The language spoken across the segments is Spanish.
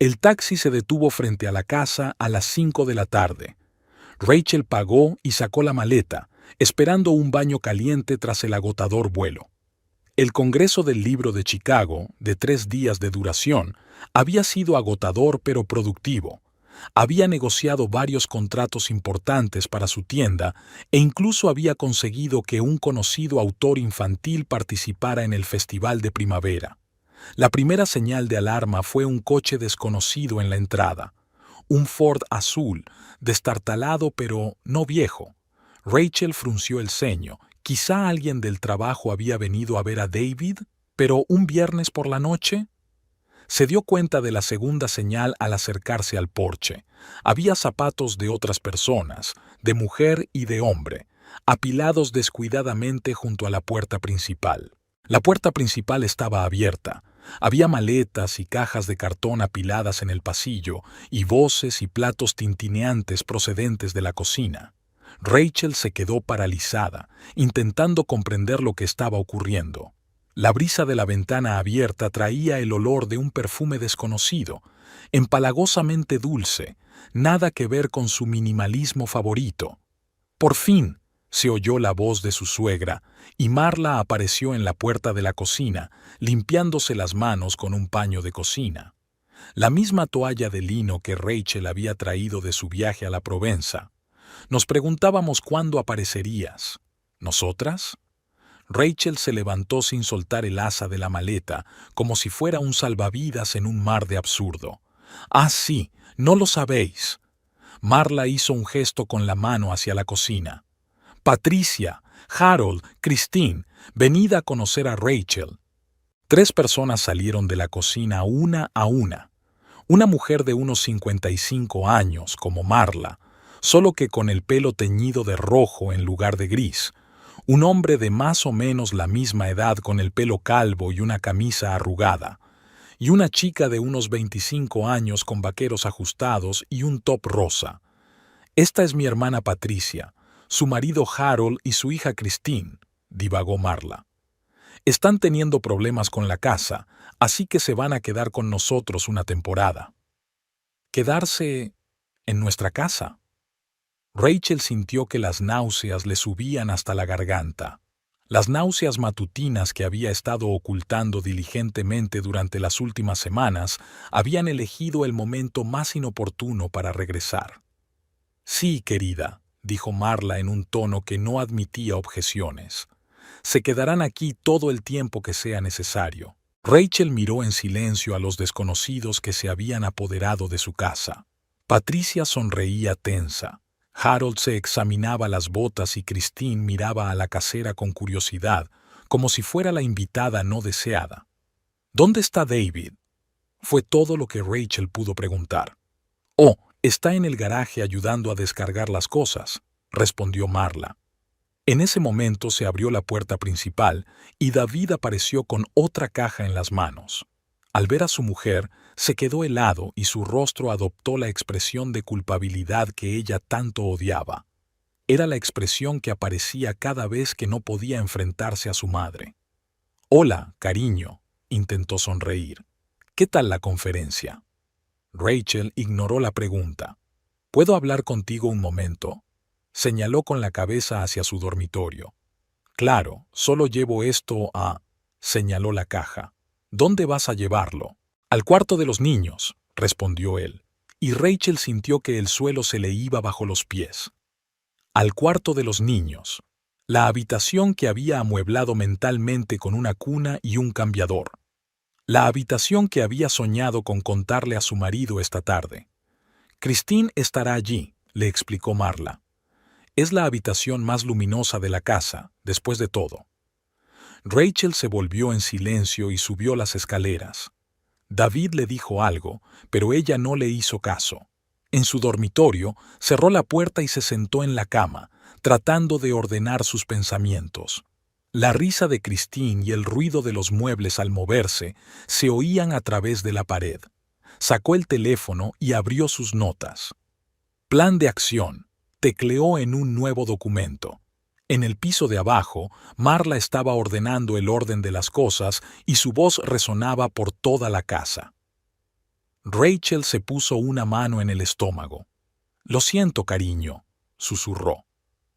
El taxi se detuvo frente a la casa a las 5 de la tarde. Rachel pagó y sacó la maleta, esperando un baño caliente tras el agotador vuelo. El Congreso del Libro de Chicago, de 3 días de duración, había sido agotador pero productivo. Había negociado varios contratos importantes para su tienda e incluso había conseguido que un conocido autor infantil participara en el Festival de Primavera. La primera señal de alarma fue un coche desconocido en la entrada. Un Ford azul, destartalado pero no viejo. Rachel frunció el ceño. Quizá alguien del trabajo había venido a ver a David, pero un viernes por la noche. Se dio cuenta de la segunda señal al acercarse al porche. Había zapatos de otras personas, de mujer y de hombre, apilados descuidadamente junto a la puerta principal. La puerta principal estaba abierta. Había maletas y cajas de cartón apiladas en el pasillo y voces y platos tintineantes procedentes de la cocina. Rachel se quedó paralizada, intentando comprender lo que estaba ocurriendo. La brisa de la ventana abierta traía el olor de un perfume desconocido, empalagosamente dulce, nada que ver con su minimalismo favorito. Por fin, se oyó la voz de su suegra, y Marla apareció en la puerta de la cocina, limpiándose las manos con un paño de cocina. La misma toalla de lino que Rachel había traído de su viaje a la Provenza. Nos preguntábamos cuándo aparecerías. ¿Nosotras? Rachel se levantó sin soltar el asa de la maleta, como si fuera un salvavidas en un mar de absurdo. «Ah, sí, no lo sabéis». Marla hizo un gesto con la mano hacia la cocina. «Patricia, Harold, Christine, venid a conocer a Rachel». 3 personas salieron de la cocina una a una. Una mujer de unos 55 años, como Marla, solo que con el pelo teñido de rojo en lugar de gris. Un hombre de más o menos la misma edad con el pelo calvo y una camisa arrugada. Y una chica de unos 25 años con vaqueros ajustados y un top rosa. «Esta es mi hermana Patricia, su marido Harold y su hija Christine», divagó Marla. «Están teniendo problemas con la casa, así que se van a quedar con nosotros una temporada». «¿Quedarse en nuestra casa?» Rachel sintió que las náuseas le subían hasta la garganta. Las náuseas matutinas que había estado ocultando diligentemente durante las últimas semanas habían elegido el momento más inoportuno para regresar. «Sí, querida», dijo Marla en un tono que no admitía objeciones. «Se quedarán aquí todo el tiempo que sea necesario». Rachel miró en silencio a los desconocidos que se habían apoderado de su casa. Patricia sonreía tensa. Harold se examinaba las botas y Christine miraba a la casera con curiosidad, como si fuera la invitada no deseada. «¿Dónde está David?», fue todo lo que Rachel pudo preguntar. «Oh, está en el garaje ayudando a descargar las cosas», respondió Marla. En ese momento se abrió la puerta principal y David apareció con otra caja en las manos. Al ver a su mujer, se quedó helado y su rostro adoptó la expresión de culpabilidad que ella tanto odiaba. Era la expresión que aparecía cada vez que no podía enfrentarse a su madre. «Hola, cariño», intentó sonreír. «¿Qué tal la conferencia?» Rachel ignoró la pregunta. «¿Puedo hablar contigo un momento?», señaló con la cabeza hacia su dormitorio. «Claro, solo llevo esto a…», señaló la caja. «¿Dónde vas a llevarlo?» «Al cuarto de los niños», respondió él, y Rachel sintió que el suelo se le iba bajo los pies. Al cuarto de los niños, la habitación que había amueblado mentalmente con una cuna y un cambiador. La habitación que había soñado con contarle a su marido esta tarde. «Christine estará allí», le explicó Marla. «Es la habitación más luminosa de la casa, después de todo». Rachel se volvió en silencio y subió las escaleras. David le dijo algo, pero ella no le hizo caso. En su dormitorio, cerró la puerta y se sentó en la cama, tratando de ordenar sus pensamientos. La risa de Christine y el ruido de los muebles al moverse se oían a través de la pared. Sacó el teléfono y abrió sus notas. «Plan de acción», tecleó en un nuevo documento. En el piso de abajo, Marla estaba ordenando el orden de las cosas y su voz resonaba por toda la casa. Rachel se puso una mano en el estómago. «Lo siento, cariño», susurró.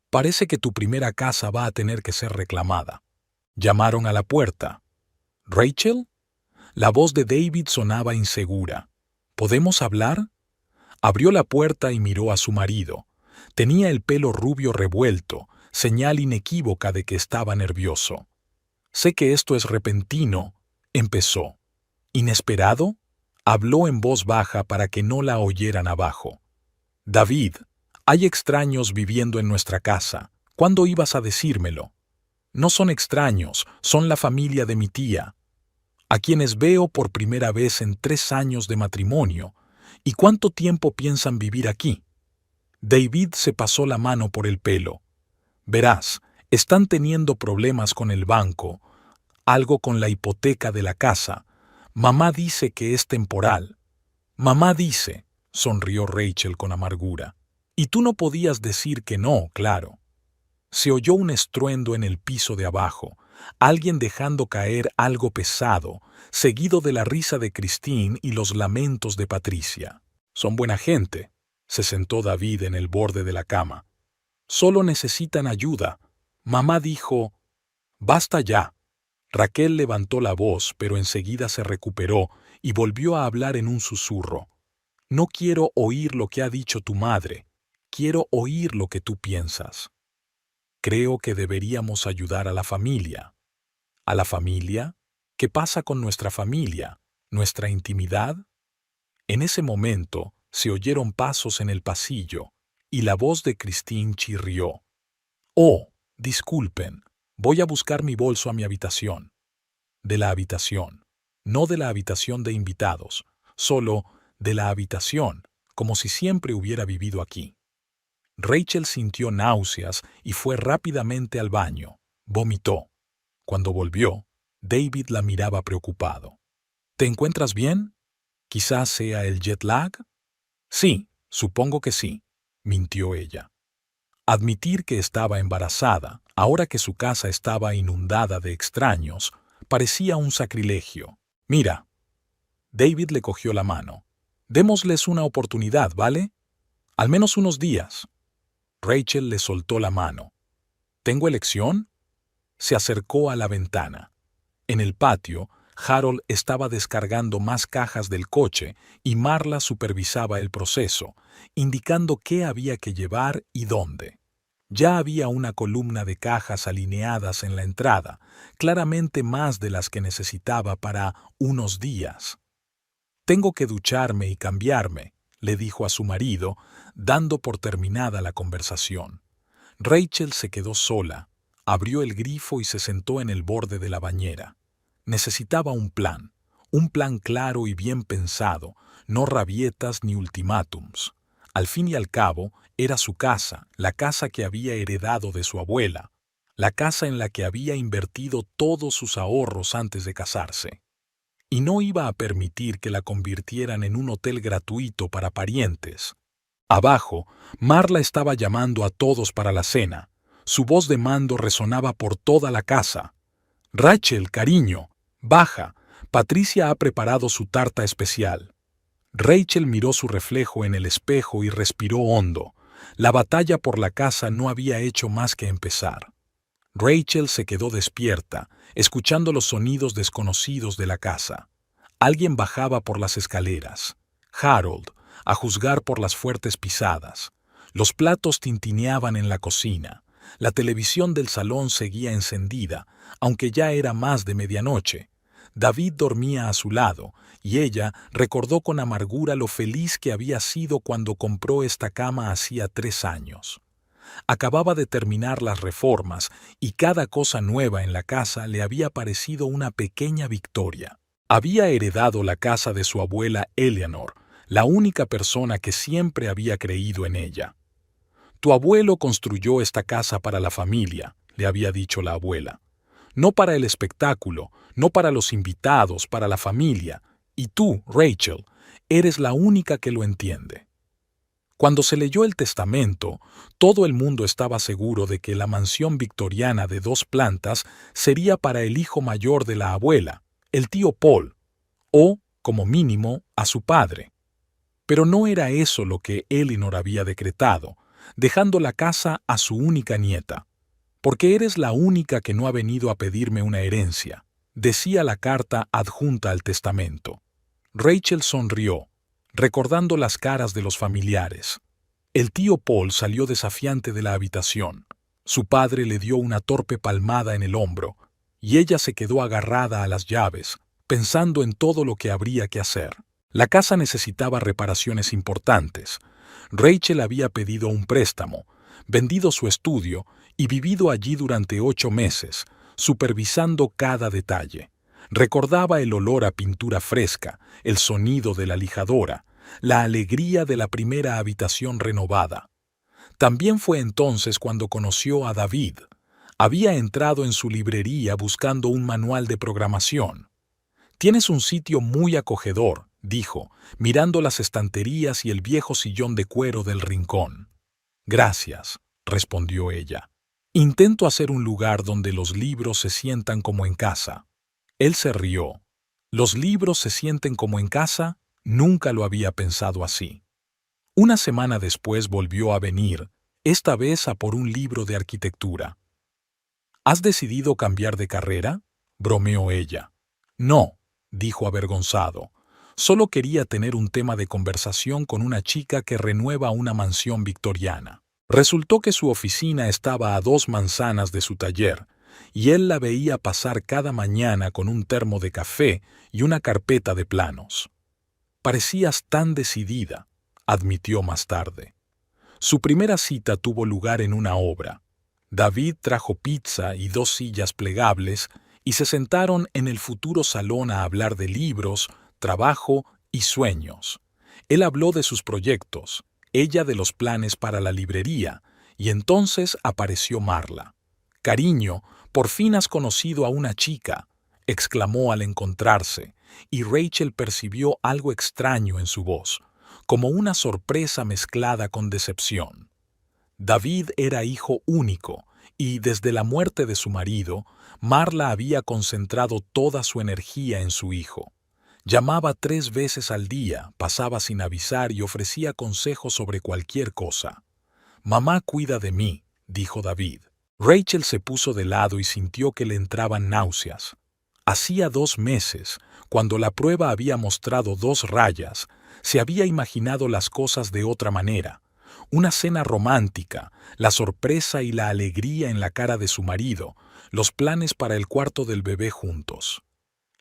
«Parece que tu primera casa va a tener que ser reclamada». Llamaron a la puerta. «¿Rachel?» La voz de David sonaba insegura. «¿Podemos hablar?» Abrió la puerta y miró a su marido. Tenía el pelo rubio revuelto, señal inequívoca de que estaba nervioso. «Sé que esto es repentino», empezó. «¿Inesperado?» Habló en voz baja para que no la oyeran abajo. «David, hay extraños viviendo en nuestra casa. ¿Cuándo ibas a decírmelo?» «No son extraños, son la familia de mi tía, a quienes veo por primera vez en 3 años de matrimonio. ¿Y cuánto tiempo piensan vivir aquí?» David se pasó la mano por el pelo. «Verás, están teniendo problemas con el banco, algo con la hipoteca de la casa. Mamá dice que es temporal». «Mamá dice», sonrió Rachel con amargura. «Y tú no podías decir que no, claro». Se oyó un estruendo en el piso de abajo, alguien dejando caer algo pesado, seguido de la risa de Christine y los lamentos de Patricia. «Son buena gente», se sentó David en el borde de la cama. «Solo necesitan ayuda». Mamá dijo: «Basta ya». Raquel levantó la voz, pero enseguida se recuperó y volvió a hablar en un susurro. «No quiero oír lo que ha dicho tu madre. Quiero oír lo que tú piensas. Creo que deberíamos ayudar a la familia». ¿A la familia? ¿Qué pasa con nuestra familia? ¿Nuestra intimidad? En ese momento se oyeron pasos en el pasillo y la voz de Christine chirrió. «Oh, disculpen, voy a buscar mi bolso a mi habitación». De la habitación, no de la habitación de invitados, solo de la habitación, como si siempre hubiera vivido aquí. Rachel sintió náuseas y fue rápidamente al baño. Vomitó. Cuando volvió, David la miraba preocupado. «¿Te encuentras bien? ¿Quizás sea el jet lag?» «Sí, supongo que sí», mintió ella. Admitir que estaba embarazada, ahora que su casa estaba inundada de extraños, parecía un sacrilegio. «Mira». David le cogió la mano. «Démosles una oportunidad, ¿vale? Al menos unos días». Rachel le soltó la mano. «¿Tengo elección?» Se acercó a la ventana. En el patio, Harold estaba descargando más cajas del coche y Marla supervisaba el proceso, indicando qué había que llevar y dónde. Ya había una columna de cajas alineadas en la entrada, claramente más de las que necesitaba para unos días. «Tengo que ducharme y cambiarme», le dijo a su marido, dando por terminada la conversación. Rachel se quedó sola, abrió el grifo y se sentó en el borde de la bañera. Necesitaba un plan claro y bien pensado, no rabietas ni ultimátums. Al fin y al cabo, era su casa, la casa que había heredado de su abuela, la casa en la que había invertido todos sus ahorros antes de casarse. Y no iba a permitir que la convirtieran en un hotel gratuito para parientes. Abajo, Marla estaba llamando a todos para la cena. Su voz de mando resonaba por toda la casa. «Rachel, cariño, baja. Patricia ha preparado su tarta especial». Rachel miró su reflejo en el espejo y respiró hondo. La batalla por la casa no había hecho más que empezar. Rachel se quedó despierta, escuchando los sonidos desconocidos de la casa. Alguien bajaba por las escaleras. Harold, a juzgar por las fuertes pisadas. Los platos tintineaban en la cocina. La televisión del salón seguía encendida, aunque ya era más de medianoche. David dormía a su lado, y ella recordó con amargura lo feliz que había sido cuando compró esta cama hacía 3 años. Acababa de terminar las reformas, y cada cosa nueva en la casa le había parecido una pequeña victoria. Había heredado la casa de su abuela Eleanor, la única persona que siempre había creído en ella. «Tu abuelo construyó esta casa para la familia», le había dicho la abuela. «No para el espectáculo, no para los invitados, para la familia. Y tú, Rachel, eres la única que lo entiende». Cuando se leyó el testamento, todo el mundo estaba seguro de que la mansión victoriana de 2 plantas sería para el hijo mayor de la abuela, el tío Paul, o como mínimo, a su padre. Pero no era eso lo que Eleanor había decretado, dejando la casa a su única nieta. «Porque eres la única que no ha venido a pedirme una herencia», decía la carta adjunta al testamento. Rachel sonrió, recordando las caras de los familiares. El tío Paul salió desafiante de la habitación. Su padre le dio una torpe palmada en el hombro, y ella se quedó agarrada a las llaves, pensando en todo lo que habría que hacer. La casa necesitaba reparaciones importantes. Rachel había pedido un préstamo, vendido su estudio y vivido allí durante 8 meses, supervisando cada detalle. Recordaba el olor a pintura fresca, el sonido de la lijadora, la alegría de la primera habitación renovada. También fue entonces cuando conoció a David. Había entrado en su librería buscando un manual de programación. «Tienes un sitio muy acogedor», dijo, mirando las estanterías y el viejo sillón de cuero del rincón. «Gracias», respondió ella. «Intento hacer un lugar donde los libros se sientan como en casa». Él se rió. «¿Los libros se sienten como en casa?» Nunca lo había pensado así. Una semana después volvió a venir, esta vez a por un libro de arquitectura. «¿Has decidido cambiar de carrera?», bromeó ella. «No», dijo avergonzado. «Solo quería tener un tema de conversación con una chica que renueva una mansión victoriana». Resultó que su oficina estaba a 2 manzanas de su taller, y él la veía pasar cada mañana con un termo de café y una carpeta de planos. «Parecías tan decidida», admitió más tarde. Su primera cita tuvo lugar en una obra. David trajo pizza y 2 sillas plegables y se sentaron en el futuro salón a hablar de libros, trabajo y sueños. Él habló de sus proyectos, ella de los planes para la librería, y entonces apareció Marla. «Cariño, por fin has conocido a una chica», exclamó al encontrarse, y Rachel percibió algo extraño en su voz, como una sorpresa mezclada con decepción. David era hijo único, y desde la muerte de su marido, Marla había concentrado toda su energía en su hijo. Llamaba 3 veces al día, pasaba sin avisar y ofrecía consejos sobre cualquier cosa. «Mamá cuida de mí», dijo David. Rachel se puso de lado y sintió que le entraban náuseas. Hacía 2 meses, cuando la prueba había mostrado 2 rayas, se había imaginado las cosas de otra manera. Una cena romántica, la sorpresa y la alegría en la cara de su marido, los planes para el cuarto del bebé juntos.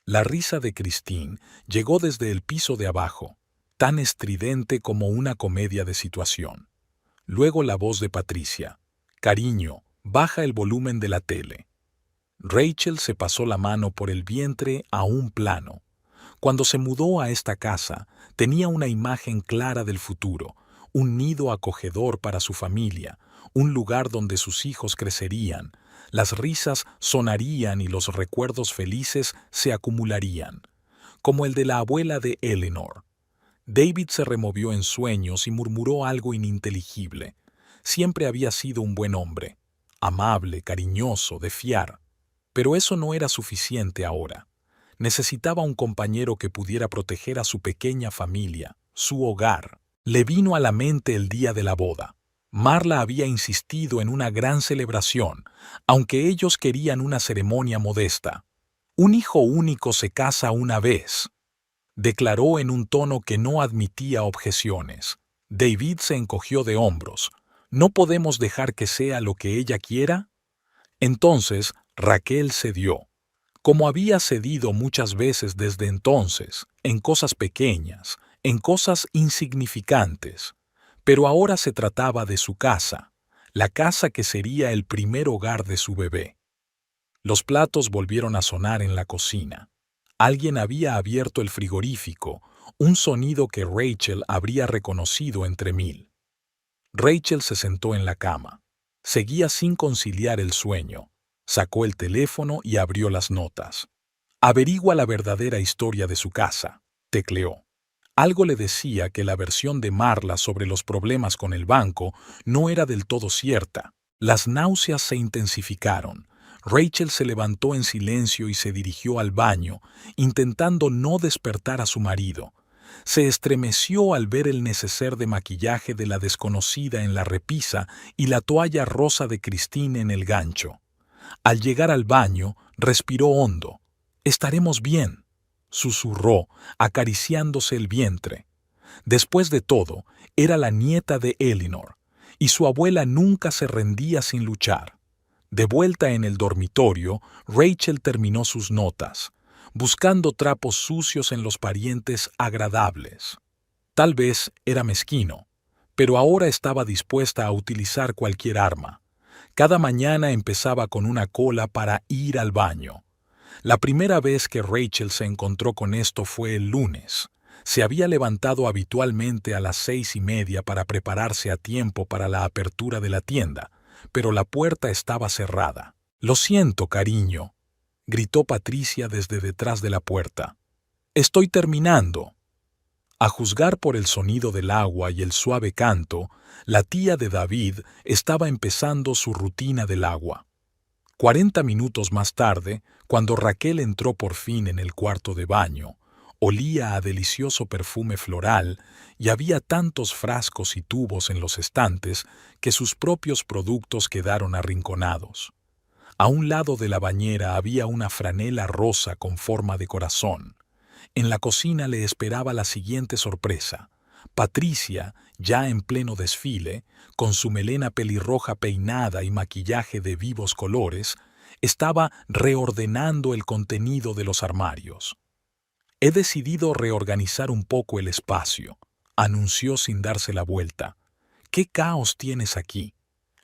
La risa de Christine llegó desde el piso de abajo, tan estridente como una comedia de situación. Luego la voz de Patricia: «Cariño, baja el volumen de la tele». Rachel se pasó la mano por el vientre a un plano. Cuando se mudó a esta casa, tenía una imagen clara del futuro, un nido acogedor para su familia, un lugar donde sus hijos crecerían, las risas sonarían y los recuerdos felices se acumularían, como el de la abuela de Eleanor. David se removió en sueños y murmuró algo ininteligible. Siempre había sido un buen hombre, amable, cariñoso, de fiar. Pero eso no era suficiente ahora. Necesitaba un compañero que pudiera proteger a su pequeña familia, su hogar. Le vino a la mente el día de la boda. Marla había insistido en una gran celebración, aunque ellos querían una ceremonia modesta. «Un hijo único se casa una vez», declaró en un tono que no admitía objeciones. David se encogió de hombros. «¿No podemos dejar que sea lo que ella quiera?». Entonces Raquel cedió, como había cedido muchas veces desde entonces, en cosas pequeñas, en cosas insignificantes. Pero ahora se trataba de su casa, la casa que sería el primer hogar de su bebé. Los platos volvieron a sonar en la cocina. Alguien había abierto el frigorífico, un sonido que Rachel habría reconocido entre 1000. Rachel se sentó en la cama. Seguía sin conciliar el sueño. Sacó el teléfono y abrió las notas. «Averigua la verdadera historia de su casa», tecleó. Algo le decía que la versión de Marla sobre los problemas con el banco no era del todo cierta. Las náuseas se intensificaron. Rachel se levantó en silencio y se dirigió al baño, intentando no despertar a su marido. Se estremeció al ver el neceser de maquillaje de la desconocida en la repisa y la toalla rosa de Christine en el gancho. Al llegar al baño, respiró hondo. «Estaremos bien», susurró, acariciándose el vientre. Después de todo, era la nieta de Eleanor, y su abuela nunca se rendía sin luchar. De vuelta en el dormitorio, Rachel terminó sus notas, buscando trapos sucios en los parientes agradables. Tal vez era mezquino, pero ahora estaba dispuesta a utilizar cualquier arma. Cada mañana empezaba con una cola para ir al baño. La primera vez que Rachel se encontró con esto fue el lunes. Se había levantado habitualmente a las 6:30 para prepararse a tiempo para la apertura de la tienda, pero la puerta estaba cerrada. «Lo siento, cariño», gritó Patricia desde detrás de la puerta. «Estoy terminando». A juzgar por el sonido del agua y el suave canto, la tía de David estaba empezando su rutina del agua. 40 minutos más tarde, cuando Raquel entró por fin en el cuarto de baño, olía a delicioso perfume floral y había tantos frascos y tubos en los estantes que sus propios productos quedaron arrinconados. A un lado de la bañera había una franela rosa con forma de corazón. En la cocina le esperaba la siguiente sorpresa. Patricia, ya en pleno desfile, con su melena pelirroja peinada y maquillaje de vivos colores, estaba reordenando el contenido de los armarios. «He decidido reorganizar un poco el espacio», anunció sin darse la vuelta. «¿Qué caos tienes aquí?»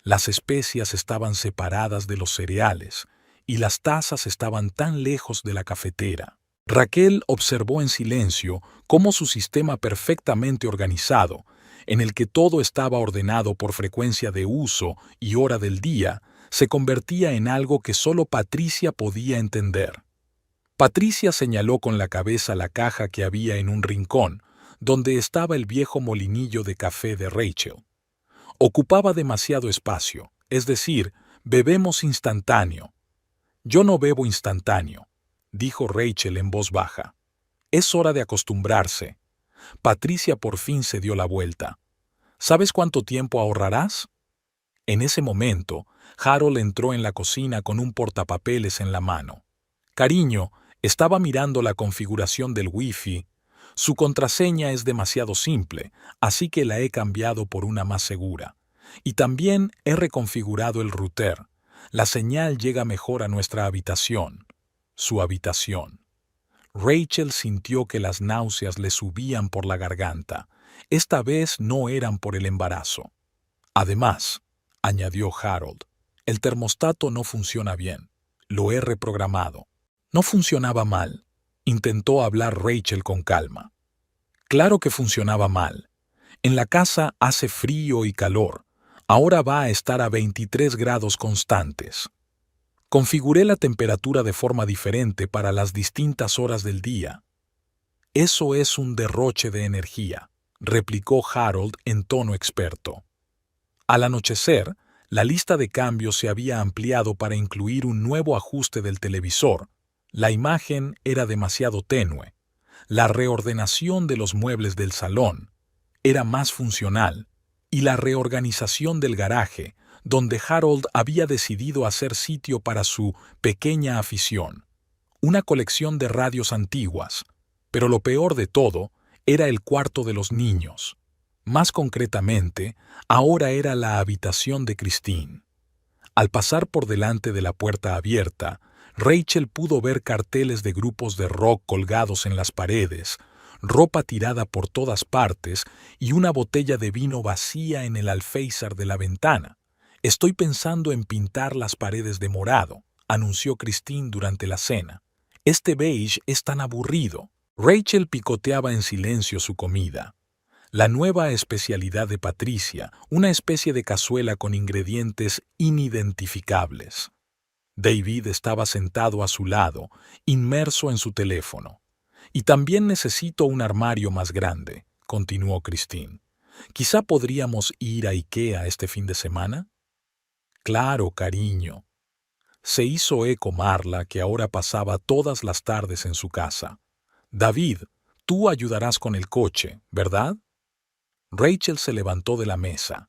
Las especias estaban separadas de los cereales y las tazas estaban tan lejos de la cafetera. Raquel observó en silencio cómo su sistema perfectamente organizado, en el que todo estaba ordenado por frecuencia de uso y hora del día, se convertía en algo que solo Patricia podía entender. Patricia señaló con la cabeza la caja que había en un rincón, donde estaba el viejo molinillo de café de Rachel. Ocupaba demasiado espacio, es decir, bebemos instantáneo. «Yo no bebo instantáneo», dijo Rachel en voz baja. «Es hora de acostumbrarse». Patricia por fin se dio la vuelta. «¿Sabes cuánto tiempo ahorrarás?» En ese momento, Harold entró en la cocina con un portapapeles en la mano. «Cariño, estaba mirando la configuración del Wi-Fi. Su contraseña es demasiado simple, así que la he cambiado por una más segura. Y también he reconfigurado el router. La señal llega mejor a nuestra habitación». Su habitación. Rachel sintió que las náuseas le subían por la garganta. Esta vez no eran por el embarazo. «Además», añadió Harold, «el termostato no funciona bien. Lo he reprogramado». No funcionaba mal. Intentó hablar Rachel con calma. Claro que funcionaba mal. En la casa hace frío y calor. Ahora va a estar a 23 grados constantes. Configuré la temperatura de forma diferente para las distintas horas del día. «Eso es un derroche de energía», replicó Harold en tono experto. Al anochecer, la lista de cambios se había ampliado para incluir un nuevo ajuste del televisor. La imagen era demasiado tenue. La reordenación de los muebles del salón era más funcional, y la reorganización del garaje, donde Harold había decidido hacer sitio para su pequeña afición, una colección de radios antiguas. Pero lo peor de todo era el cuarto de los niños. Más concretamente, ahora era la habitación de Christine. Al pasar por delante de la puerta abierta, Rachel pudo ver carteles de grupos de rock colgados en las paredes, ropa tirada por todas partes y una botella de vino vacía en el alféizar de la ventana. «Estoy pensando en pintar las paredes de morado», anunció Christine durante la cena. «Este beige es tan aburrido». Rachel picoteaba en silencio su comida. La nueva especialidad de Patricia, una especie de cazuela con ingredientes inidentificables. David estaba sentado a su lado, inmerso en su teléfono. «Y también necesito un armario más grande», continuó Christine. «Quizá podríamos ir a IKEA este fin de semana». «Claro, cariño». Se hizo eco Marla, que ahora pasaba todas las tardes en su casa. David, tú ayudarás con el coche, ¿verdad? Rachel se levantó de la mesa.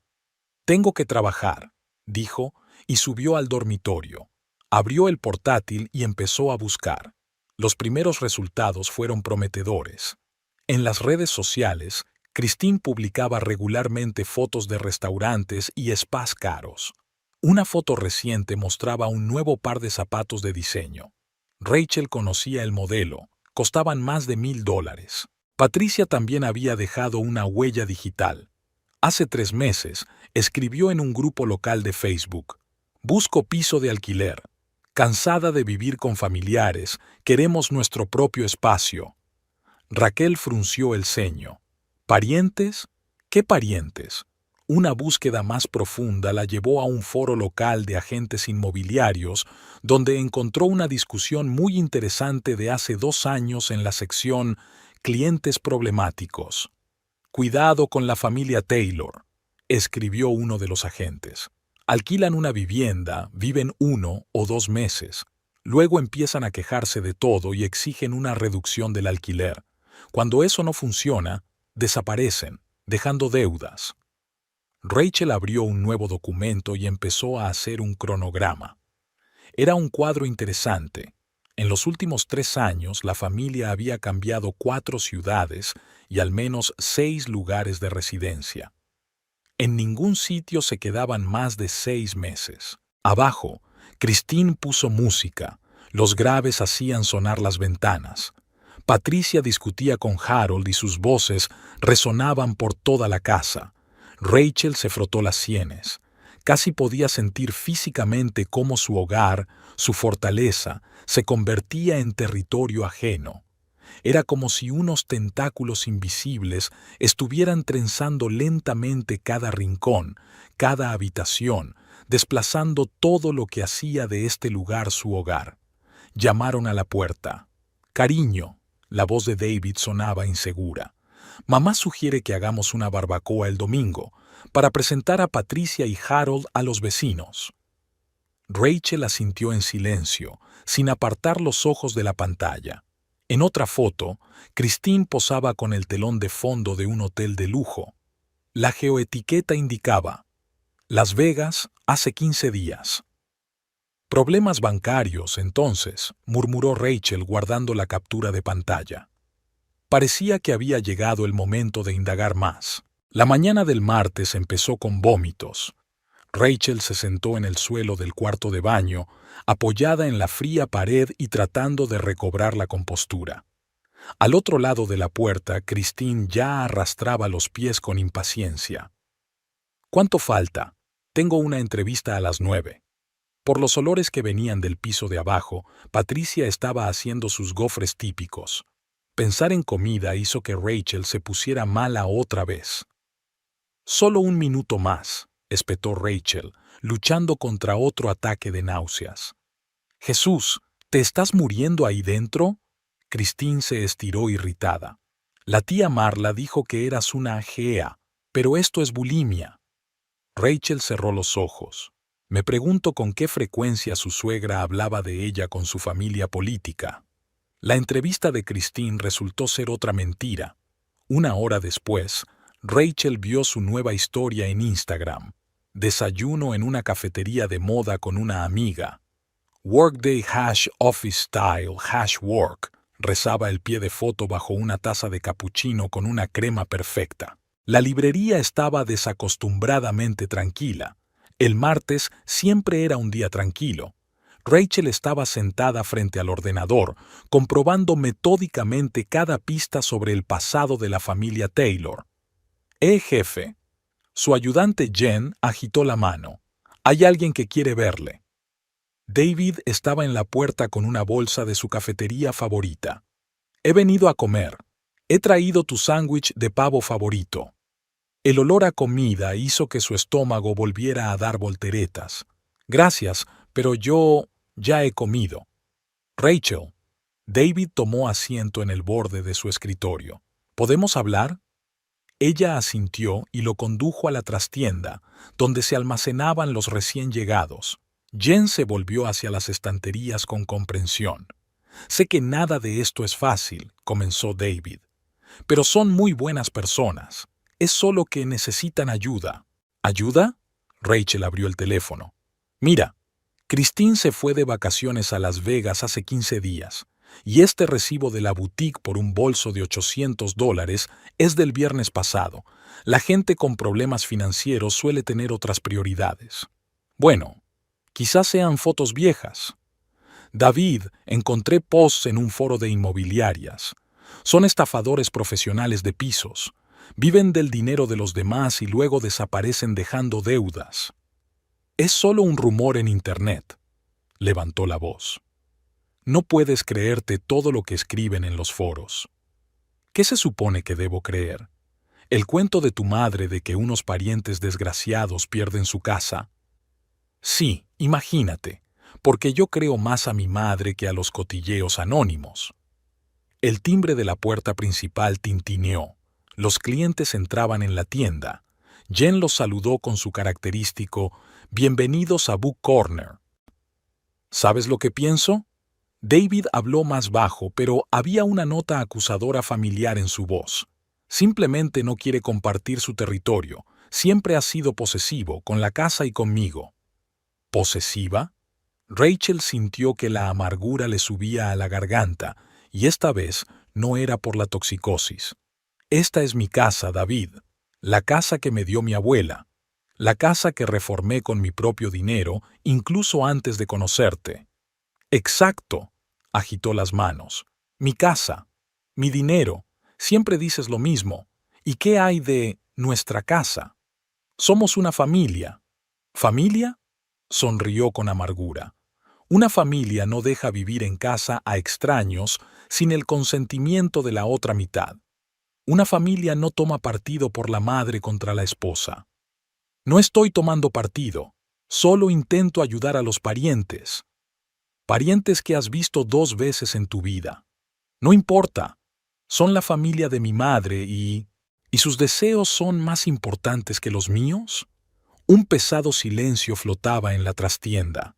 Tengo que trabajar, dijo, y subió al dormitorio. Abrió el portátil y empezó a buscar. Los primeros resultados fueron prometedores. En las redes sociales, Christine publicaba regularmente fotos de restaurantes y spas caros. Una foto reciente mostraba un nuevo par de zapatos de diseño. Rachel conocía el modelo, costaban más de $1,000. Patricia también había dejado una huella digital. Hace 3 meses, escribió en un grupo local de Facebook: Busco piso de alquiler. Cansada de vivir con familiares, queremos nuestro propio espacio. Raquel frunció el ceño. ¿Parientes? ¿Qué parientes? Una búsqueda más profunda la llevó a un foro local de agentes inmobiliarios, donde encontró una discusión muy interesante de hace 2 años en la sección Clientes problemáticos. Cuidado con la familia Taylor, escribió uno de los agentes. Alquilan una vivienda, viven 1 o 2 meses. Luego empiezan a quejarse de todo y exigen una reducción del alquiler. Cuando eso no funciona, desaparecen, dejando deudas. Rachel abrió un nuevo documento y empezó a hacer un cronograma. Era un cuadro interesante. En los últimos 3 años, la familia había cambiado 4 ciudades y al menos 6 lugares de residencia. En ningún sitio se quedaban más de 6 meses. Abajo, Christine puso música. Los graves hacían sonar las ventanas. Patricia discutía con Harold y sus voces resonaban por toda la casa. Rachel se frotó las sienes. Casi podía sentir físicamente cómo su hogar, su fortaleza, se convertía en territorio ajeno. Era como si unos tentáculos invisibles estuvieran trenzando lentamente cada rincón, cada habitación, desplazando todo lo que hacía de este lugar su hogar. Llamaron a la puerta. «Cariño», la voz de David sonaba insegura. «Mamá sugiere que hagamos una barbacoa el domingo, para presentar a Patricia y Harold a los vecinos». Rachel asintió en silencio, sin apartar los ojos de la pantalla. En otra foto, Christine posaba con el telón de fondo de un hotel de lujo. La geoetiqueta indicaba: Las Vegas, hace 15 días. «Problemas bancarios, entonces», murmuró Rachel guardando la captura de pantalla. Parecía que había llegado el momento de indagar más. La mañana del martes empezó con vómitos. Rachel se sentó en el suelo del cuarto de baño, apoyada en la fría pared y tratando de recobrar la compostura. Al otro lado de la puerta, Christine ya arrastraba los pies con impaciencia. «¿Cuánto falta? Tengo una entrevista a las 9». Por los olores que venían del piso de abajo, Patricia estaba haciendo sus gofres típicos. Pensar en comida hizo que Rachel se pusiera mala otra vez. «Solo 1 minuto más», espetó Rachel, luchando contra otro ataque de náuseas. «Jesús, ¿te estás muriendo ahí dentro?». Christine se estiró irritada. «La tía Marla dijo que eras una agea, pero esto es bulimia». Rachel cerró los ojos. Me pregunto con qué frecuencia su suegra hablaba de ella con su familia política. La entrevista de Christine resultó ser otra mentira. 1 hora después, Rachel vio su nueva historia en Instagram. Desayuno en una cafetería de moda con una amiga. «Workday # office style # work», rezaba el pie de foto bajo una taza de capuchino con una crema perfecta. La librería estaba desacostumbradamente tranquila. El martes siempre era un día tranquilo. Rachel estaba sentada frente al ordenador, comprobando metódicamente cada pista sobre el pasado de la familia Taylor. Jefe». Su ayudante Jen agitó la mano. «Hay alguien que quiere verle». David estaba en la puerta con una bolsa de su cafetería favorita. «He venido a comer. He traído tu sándwich de pavo favorito». El olor a comida hizo que su estómago volviera a dar volteretas. «Gracias, pero yo ya he comido». «Rachel». David tomó asiento en el borde de su escritorio. «¿Podemos hablar?». Ella asintió y lo condujo a la trastienda, donde se almacenaban los recién llegados. Jen se volvió hacia las estanterías con comprensión. Sé que nada de esto es fácil, comenzó David. Pero son muy buenas personas. Es solo que necesitan ayuda. ¿Ayuda? Rachel abrió el teléfono. Mira, Christine se fue de vacaciones a Las Vegas hace 15 días, y este recibo de la boutique por un bolso de $800 es del viernes pasado. La gente con problemas financieros suele tener otras prioridades. Bueno, quizás sean fotos viejas. David, encontré posts en un foro de inmobiliarias. Son estafadores profesionales de pisos. Viven del dinero de los demás y luego desaparecen dejando deudas. Es solo un rumor en Internet, levantó la voz. No puedes creerte todo lo que escriben en los foros. ¿Qué se supone que debo creer? ¿El cuento de tu madre de que unos parientes desgraciados pierden su casa? Sí, imagínate, porque yo creo más a mi madre que a los cotilleos anónimos. El timbre de la puerta principal tintineó. Los clientes entraban en la tienda. Jen los saludó con su característico «Bienvenidos a Book Corner». ¿Sabes lo que pienso? David habló más bajo, pero había una nota acusadora familiar en su voz. Simplemente no quiere compartir su territorio. Siempre ha sido posesivo, con la casa y conmigo. ¿Posesiva? Rachel sintió que la amargura le subía a la garganta, y esta vez no era por la toxicosis. Esta es mi casa, David, la casa que me dio mi abuela, la casa que reformé con mi propio dinero, incluso antes de conocerte. Exacto, agitó las manos. Mi casa, mi dinero, siempre dices lo mismo. ¿Y qué hay de nuestra casa? Somos una familia. ¿Familia? Sonrió con amargura. Una familia no deja vivir en casa a extraños sin el consentimiento de la otra mitad. Una familia no toma partido por la madre contra la esposa. No estoy tomando partido, solo intento ayudar a los parientes. Parientes que has visto 2 veces en tu vida. No importa, son la familia de mi madre y sus deseos son más importantes que los míos. Un pesado silencio flotaba en la trastienda.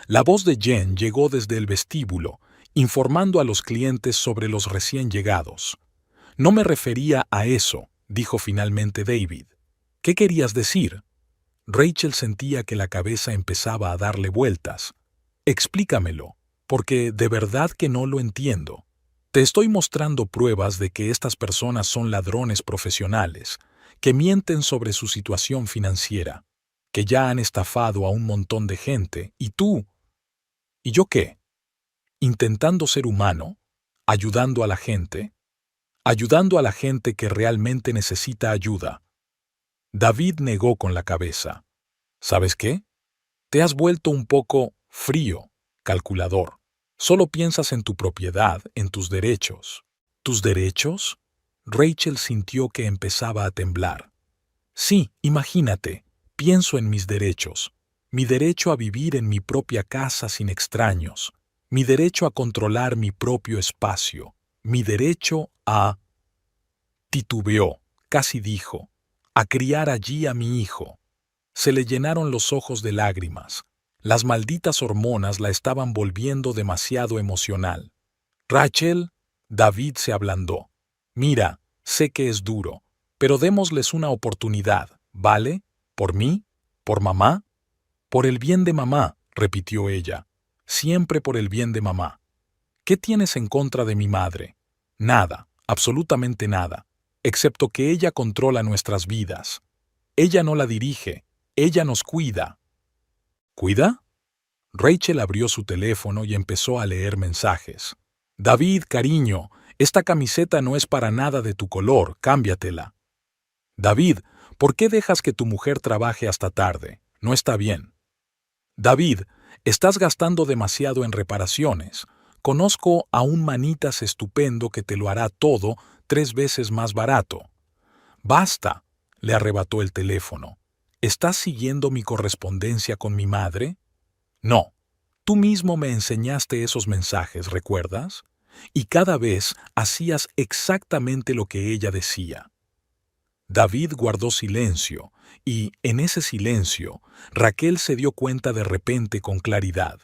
La voz de Jen llegó desde el vestíbulo, informando a los clientes sobre los recién llegados. No me refería a eso, dijo finalmente David. ¿Qué querías decir? Rachel sentía que la cabeza empezaba a darle vueltas. Explícamelo, porque de verdad que no lo entiendo. Te estoy mostrando pruebas de que estas personas son ladrones profesionales, que mienten sobre su situación financiera, que ya han estafado a un montón de gente, y tú. ¿Y yo qué? Intentando ser humano, ayudando a la gente que realmente necesita ayuda. David negó con la cabeza. ¿Sabes qué? Te has vuelto un poco frío, calculador. Solo piensas en tu propiedad, en tus derechos. ¿Tus derechos? Rachel sintió que empezaba a temblar. Sí, imagínate, pienso en mis derechos. Mi derecho a vivir en mi propia casa sin extraños. Mi derecho a controlar mi propio espacio. Mi derecho a... Titubeó, casi dijo, a criar allí a mi hijo. Se le llenaron los ojos de lágrimas. Las malditas hormonas la estaban volviendo demasiado emocional. Rachel, David se ablandó. Mira, sé que es duro, pero démosles una oportunidad, ¿vale? ¿Por mí? ¿Por mamá? Por el bien de mamá, repitió ella. Siempre por el bien de mamá. ¿Qué tienes en contra de mi madre? Nada, absolutamente nada, excepto que ella controla nuestras vidas. Ella no la dirige, ella nos cuida. ¿Cuida? Rachel abrió su teléfono y empezó a leer mensajes. David, cariño, esta camiseta no es para nada de tu color, cámbiatela. David, ¿por qué dejas que tu mujer trabaje hasta tarde? No está bien. David, estás gastando demasiado en reparaciones. Conozco a un manitas estupendo que te lo hará todo 3 veces más barato. Basta, le arrebató el teléfono. ¿Estás siguiendo mi correspondencia con mi madre? No. Tú mismo me enseñaste esos mensajes, ¿recuerdas? Y cada vez hacías exactamente lo que ella decía. David guardó silencio, y, en ese silencio, Raquel se dio cuenta de repente con claridad.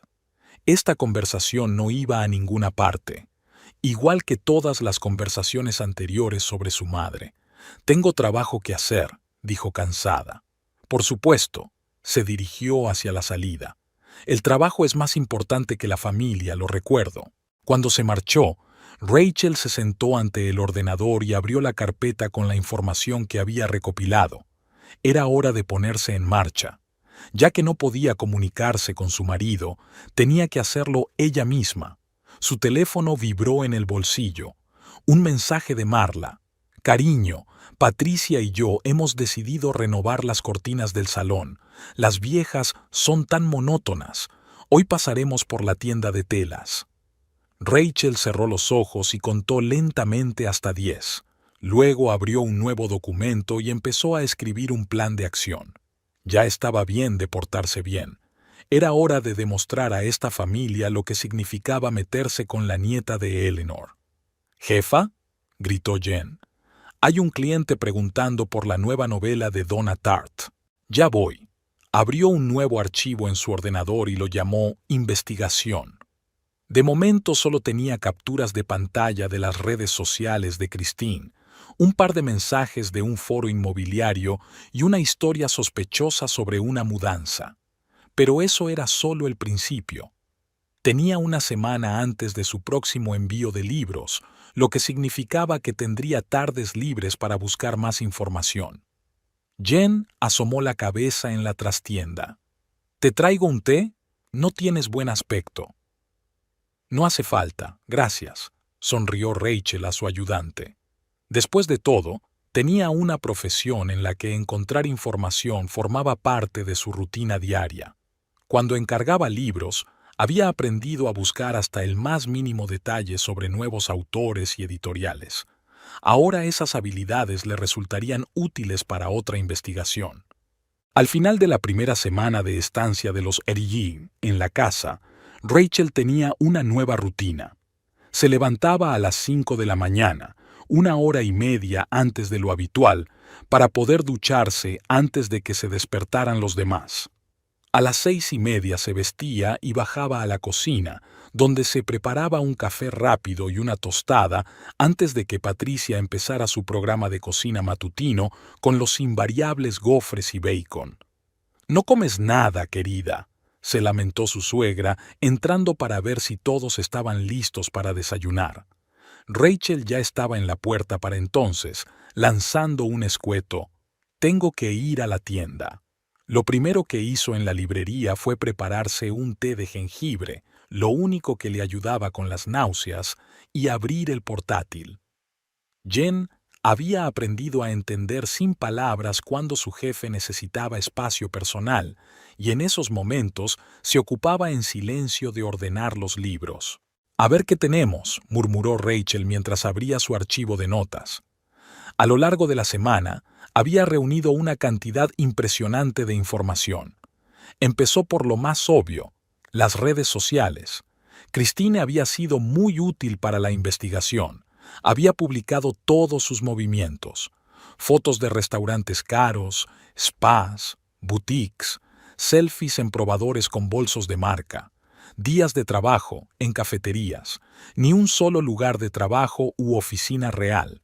Esta conversación no iba a ninguna parte, igual que todas las conversaciones anteriores sobre su madre. «Tengo trabajo que hacer», dijo cansada. Por supuesto, se dirigió hacia la salida. «El trabajo es más importante que la familia, lo recuerdo». Cuando se marchó, Rachel se sentó ante el ordenador y abrió la carpeta con la información que había recopilado. Era hora de ponerse en marcha. Ya que no podía comunicarse con su marido, tenía que hacerlo ella misma. Su teléfono vibró en el bolsillo. Un mensaje de Marla. «Cariño, Patricia y yo hemos decidido renovar las cortinas del salón. Las viejas son tan monótonas. Hoy pasaremos por la tienda de telas». Rachel cerró los ojos y contó lentamente hasta 10. Luego abrió un nuevo documento y empezó a escribir un plan de acción. Ya estaba bien de portarse bien. Era hora de demostrar a esta familia lo que significaba meterse con la nieta de Eleanor. «¿Jefa?», gritó Jen. «Hay un cliente preguntando por la nueva novela de Donna Tartt». «Ya voy». Abrió un nuevo archivo en su ordenador y lo llamó Investigación. De momento solo tenía capturas de pantalla de las redes sociales de Christine, un par de mensajes de un foro inmobiliario y una historia sospechosa sobre una mudanza. Pero eso era solo el principio. Tenía una semana antes de su próximo envío de libros, lo que significaba que tendría tardes libres para buscar más información. Jen asomó la cabeza en la trastienda. «¿Te traigo un té? No tienes buen aspecto». «No hace falta, gracias», sonrió Rachel a su ayudante. Después de todo, tenía una profesión en la que encontrar información formaba parte de su rutina diaria. Cuando encargaba libros, había aprendido a buscar hasta el más mínimo detalle sobre nuevos autores y editoriales. Ahora esas habilidades le resultarían útiles para otra investigación. Al final de la primera semana de estancia de los Erigin en la casa, Rachel tenía una nueva rutina. Se levantaba a las 5 de la mañana, 1 hora y media antes de lo habitual, para poder ducharse antes de que se despertaran los demás. A las 6:30 se vestía y bajaba a la cocina, donde se preparaba un café rápido y una tostada antes de que Patricia empezara su programa de cocina matutino con los invariables gofres y bacon. «No comes nada, querida», se lamentó su suegra, entrando para ver si todos estaban listos para desayunar. Rachel ya estaba en la puerta para entonces, lanzando un escueto: «Tengo que ir a la tienda». Lo primero que hizo en la librería fue prepararse un té de jengibre, lo único que le ayudaba con las náuseas, y abrir el portátil. Jen había aprendido a entender sin palabras cuando su jefe necesitaba espacio personal, y en esos momentos se ocupaba en silencio de ordenar los libros. «A ver qué tenemos», murmuró Rachel mientras abría su archivo de notas. A lo largo de la semana, había reunido una cantidad impresionante de información. Empezó por lo más obvio: las redes sociales. Christine había sido muy útil para la investigación. Había publicado todos sus movimientos: fotos de restaurantes caros, spas, boutiques, selfies en probadores con bolsos de marca, días de trabajo en cafeterías, ni un solo lugar de trabajo u oficina real.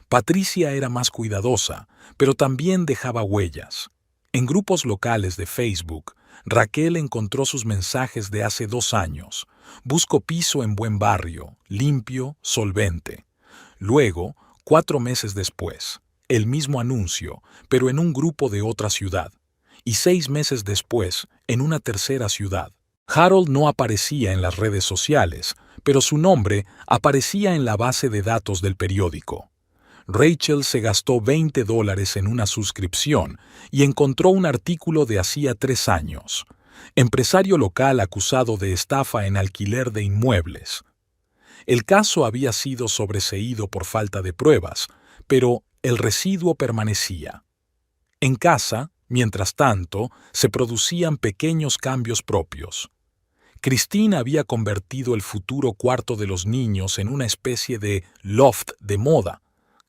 Patricia era más cuidadosa, pero también dejaba huellas. En grupos locales de Facebook, Raquel encontró sus mensajes de hace 2 años. «Busco piso en buen barrio, limpio, solvente». Luego, 4 meses después, el mismo anuncio, pero en un grupo de otra ciudad. Y 6 meses después, en una tercera ciudad. Harold no aparecía en las redes sociales, pero su nombre aparecía en la base de datos del periódico. Rachel se gastó $20 en una suscripción y encontró un artículo de hacía 3 años. Empresario local acusado de estafa en alquiler de inmuebles. El caso había sido sobreseído por falta de pruebas, pero el residuo permanecía. En casa, mientras tanto, se producían pequeños cambios propios. Christine había convertido el futuro cuarto de los niños en una especie de loft de moda.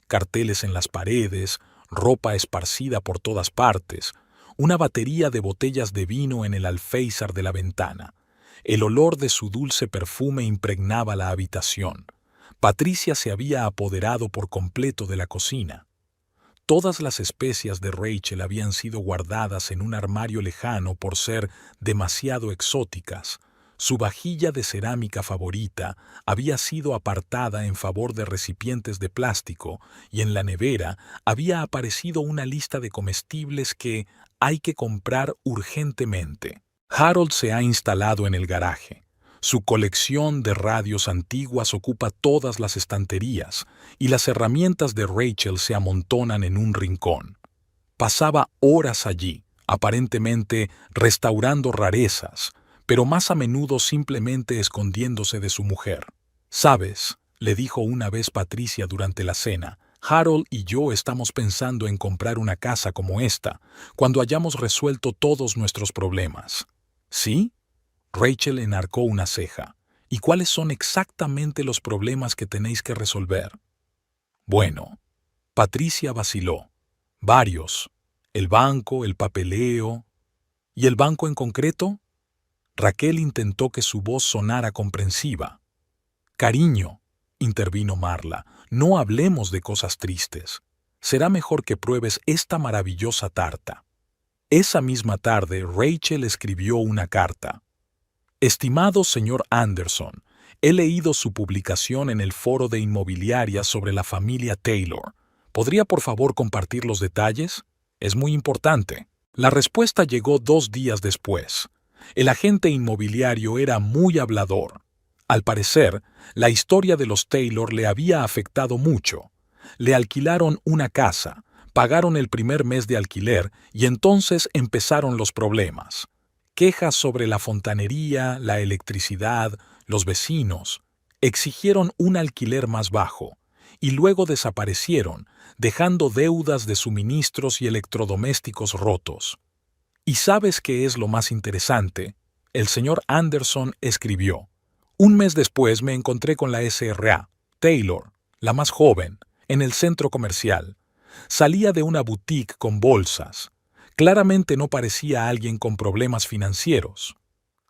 Carteles en las paredes, ropa esparcida por todas partes, una batería de botellas de vino en el alféizar de la ventana. El olor de su dulce perfume impregnaba la habitación. Patricia se había apoderado por completo de la cocina. Todas las especias de Rachel habían sido guardadas en un armario lejano por ser demasiado exóticas. Su vajilla de cerámica favorita había sido apartada en favor de recipientes de plástico y en la nevera había aparecido una lista de comestibles que hay que comprar urgentemente. Harold se ha instalado en el garaje. Su colección de radios antiguas ocupa todas las estanterías y las herramientas de Rachel se amontonan en un rincón. Pasaba horas allí, aparentemente restaurando rarezas, pero más a menudo simplemente escondiéndose de su mujer. «¿Sabes?», le dijo una vez Patricia durante la cena, «Harold y yo estamos pensando en comprar una casa como esta, cuando hayamos resuelto todos nuestros problemas». «¿Sí?», Rachel enarcó una ceja. «¿Y cuáles son exactamente los problemas que tenéis que resolver?». «Bueno», Patricia vaciló. «Varios. El banco, el papeleo». «¿Y el banco en concreto?». Raquel intentó que su voz sonara comprensiva. «Cariño», intervino Marla, «no hablemos de cosas tristes. Será mejor que pruebes esta maravillosa tarta». Esa misma tarde, Rachel escribió una carta. «Estimado señor Anderson, he leído su publicación en el foro de inmobiliaria sobre la familia Taylor. ¿Podría por favor compartir los detalles? Es muy importante». La respuesta llegó 2 días después. El agente inmobiliario era muy hablador. Al parecer, la historia de los Taylor le había afectado mucho. Le alquilaron una casa, pagaron el primer mes de alquiler y entonces empezaron los problemas. Quejas sobre la fontanería, la electricidad, los vecinos. Exigieron un alquiler más bajo y luego desaparecieron, dejando deudas de suministros y electrodomésticos rotos. ¿Y sabes qué es lo más interesante? El señor Anderson escribió: «Un mes después me encontré con la SRA, Taylor, la más joven, en el centro comercial. Salía de una boutique con bolsas. Claramente no parecía alguien con problemas financieros».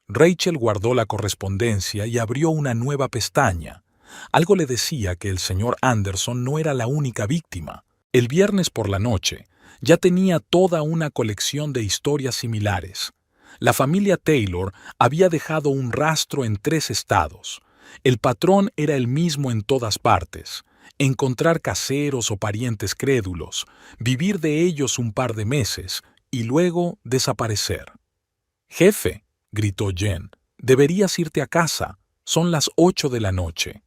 Rachel guardó la correspondencia y abrió una nueva pestaña. Algo le decía que el señor Anderson no era la única víctima. El viernes por la noche, ya tenía toda una colección de historias similares. La familia Taylor había dejado un rastro en 3 estados. El patrón era el mismo en todas partes: encontrar caseros o parientes crédulos, vivir de ellos un par de meses y luego desaparecer. «Jefe», gritó Jen, «deberías irte a casa. Son las 8 de la noche».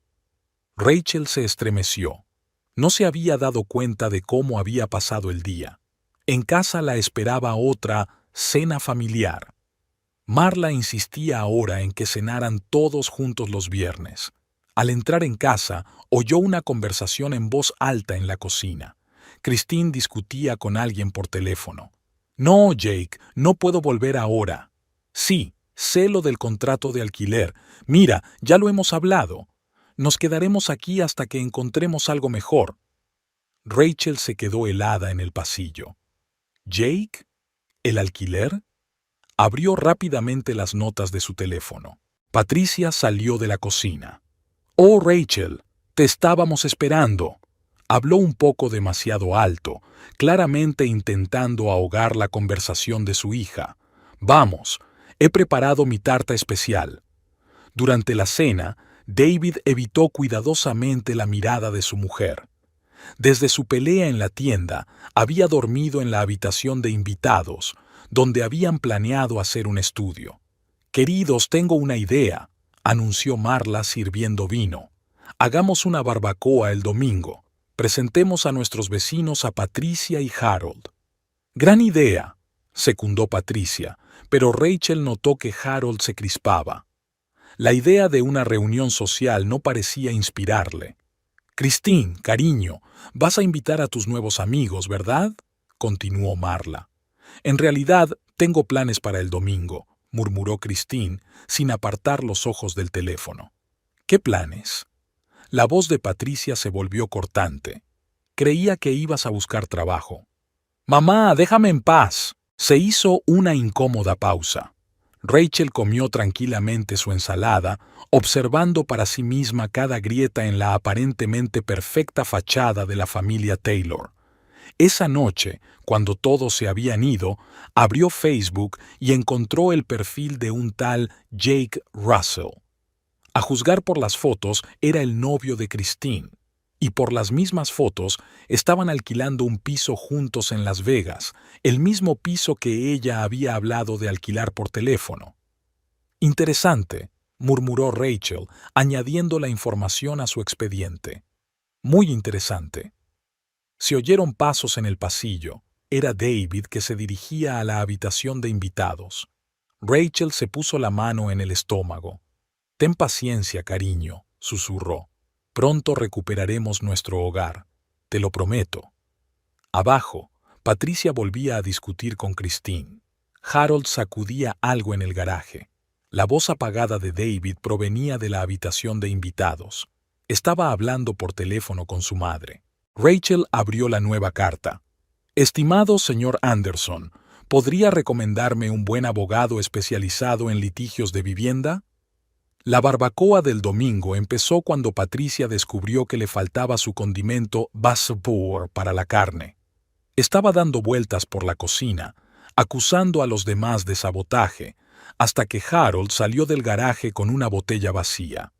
Rachel se estremeció. No se había dado cuenta de cómo había pasado el día. En casa la esperaba otra cena familiar. Marla insistía ahora en que cenaran todos juntos los viernes. Al entrar en casa, oyó una conversación en voz alta en la cocina. Christine discutía con alguien por teléfono. «No, Jake, no puedo volver ahora». «Sí, sé lo del contrato de alquiler. Mira, ya lo hemos hablado. Nos quedaremos aquí hasta que encontremos algo mejor». Rachel se quedó helada en el pasillo. «¿Jake? ¿El alquiler?». Abrió rápidamente las notas de su teléfono. Patricia salió de la cocina. «Oh, Rachel, te estábamos esperando». Habló un poco demasiado alto, claramente intentando ahogar la conversación de su hija. «Vamos, he preparado mi tarta especial». Durante la cena, David evitó cuidadosamente la mirada de su mujer. Desde su pelea en la tienda, había dormido en la habitación de invitados, donde habían planeado hacer un estudio. «Queridos, tengo una idea», anunció Marla sirviendo vino. «Hagamos una barbacoa el domingo. Presentemos a nuestros vecinos a Patricia y Harold». «Gran idea», secundó Patricia, pero Rachel notó que Harold se crispaba. La idea de una reunión social no parecía inspirarle. «Christine, cariño, vas a invitar a tus nuevos amigos, ¿verdad?», continuó Marla. «En realidad, tengo planes para el domingo», murmuró Christine, sin apartar los ojos del teléfono. «¿Qué planes?». La voz de Patricia se volvió cortante. Creía que ibas a buscar trabajo. Mamá, déjame en paz. Se hizo una incómoda pausa. Rachel comió tranquilamente su ensalada, observando para sí misma cada grieta en la aparentemente perfecta fachada de la familia Taylor. Esa noche, cuando todos se habían ido, abrió Facebook y encontró el perfil de un tal Jake Russell. A juzgar por las fotos, era el novio de Christine. Y por las mismas fotos, estaban alquilando un piso juntos en Las Vegas, el mismo piso que ella había hablado de alquilar por teléfono. Interesante, murmuró Rachel, añadiendo la información a su expediente. Muy interesante. Se oyeron pasos en el pasillo. Era David que se dirigía a la habitación de invitados. Rachel se puso la mano en el estómago. «Ten paciencia, cariño», susurró. «Pronto recuperaremos nuestro hogar. Te lo prometo». Abajo, Patricia volvía a discutir con Christine. Harold sacudía algo en el garaje. La voz apagada de David provenía de la habitación de invitados. Estaba hablando por teléfono con su madre. Rachel abrió la nueva carta. «Estimado señor Anderson, ¿podría recomendarme un buen abogado especializado en litigios de vivienda?» La barbacoa del domingo empezó cuando Patricia descubrió que le faltaba su condimento baseball para la carne. Estaba dando vueltas por la cocina, acusando a los demás de sabotaje, hasta que Harold salió del garaje con una botella vacía.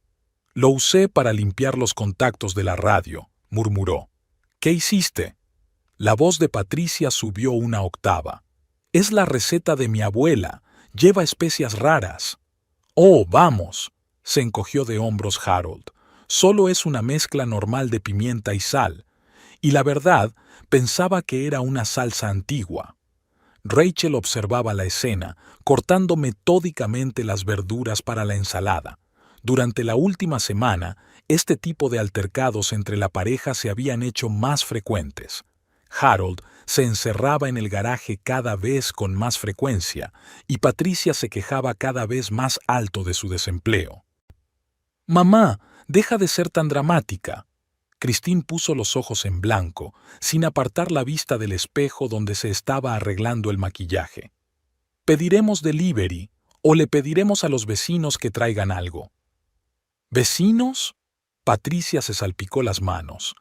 «Lo usé para limpiar los contactos de la radio», murmuró. «¿Qué hiciste?» La voz de Patricia subió una octava. «Es la receta de mi abuela. Lleva especias raras». «Oh, vamos», se encogió de hombros Harold. «Solo es una mezcla normal de pimienta y sal». Y la verdad, pensaba que era una salsa antigua. Rachel observaba la escena, cortando metódicamente las verduras para la ensalada. Durante la última semana, este tipo de altercados entre la pareja se habían hecho más frecuentes. Harold se encerraba en el garaje cada vez con más frecuencia, y Patricia se quejaba cada vez más alto de su desempleo. «Mamá, deja de ser tan dramática». Christine puso los ojos en blanco, sin apartar la vista del espejo donde se estaba arreglando el maquillaje. «Pediremos delivery, o le pediremos a los vecinos que traigan algo». «¿Vecinos?» Patricia se salpicó las manos.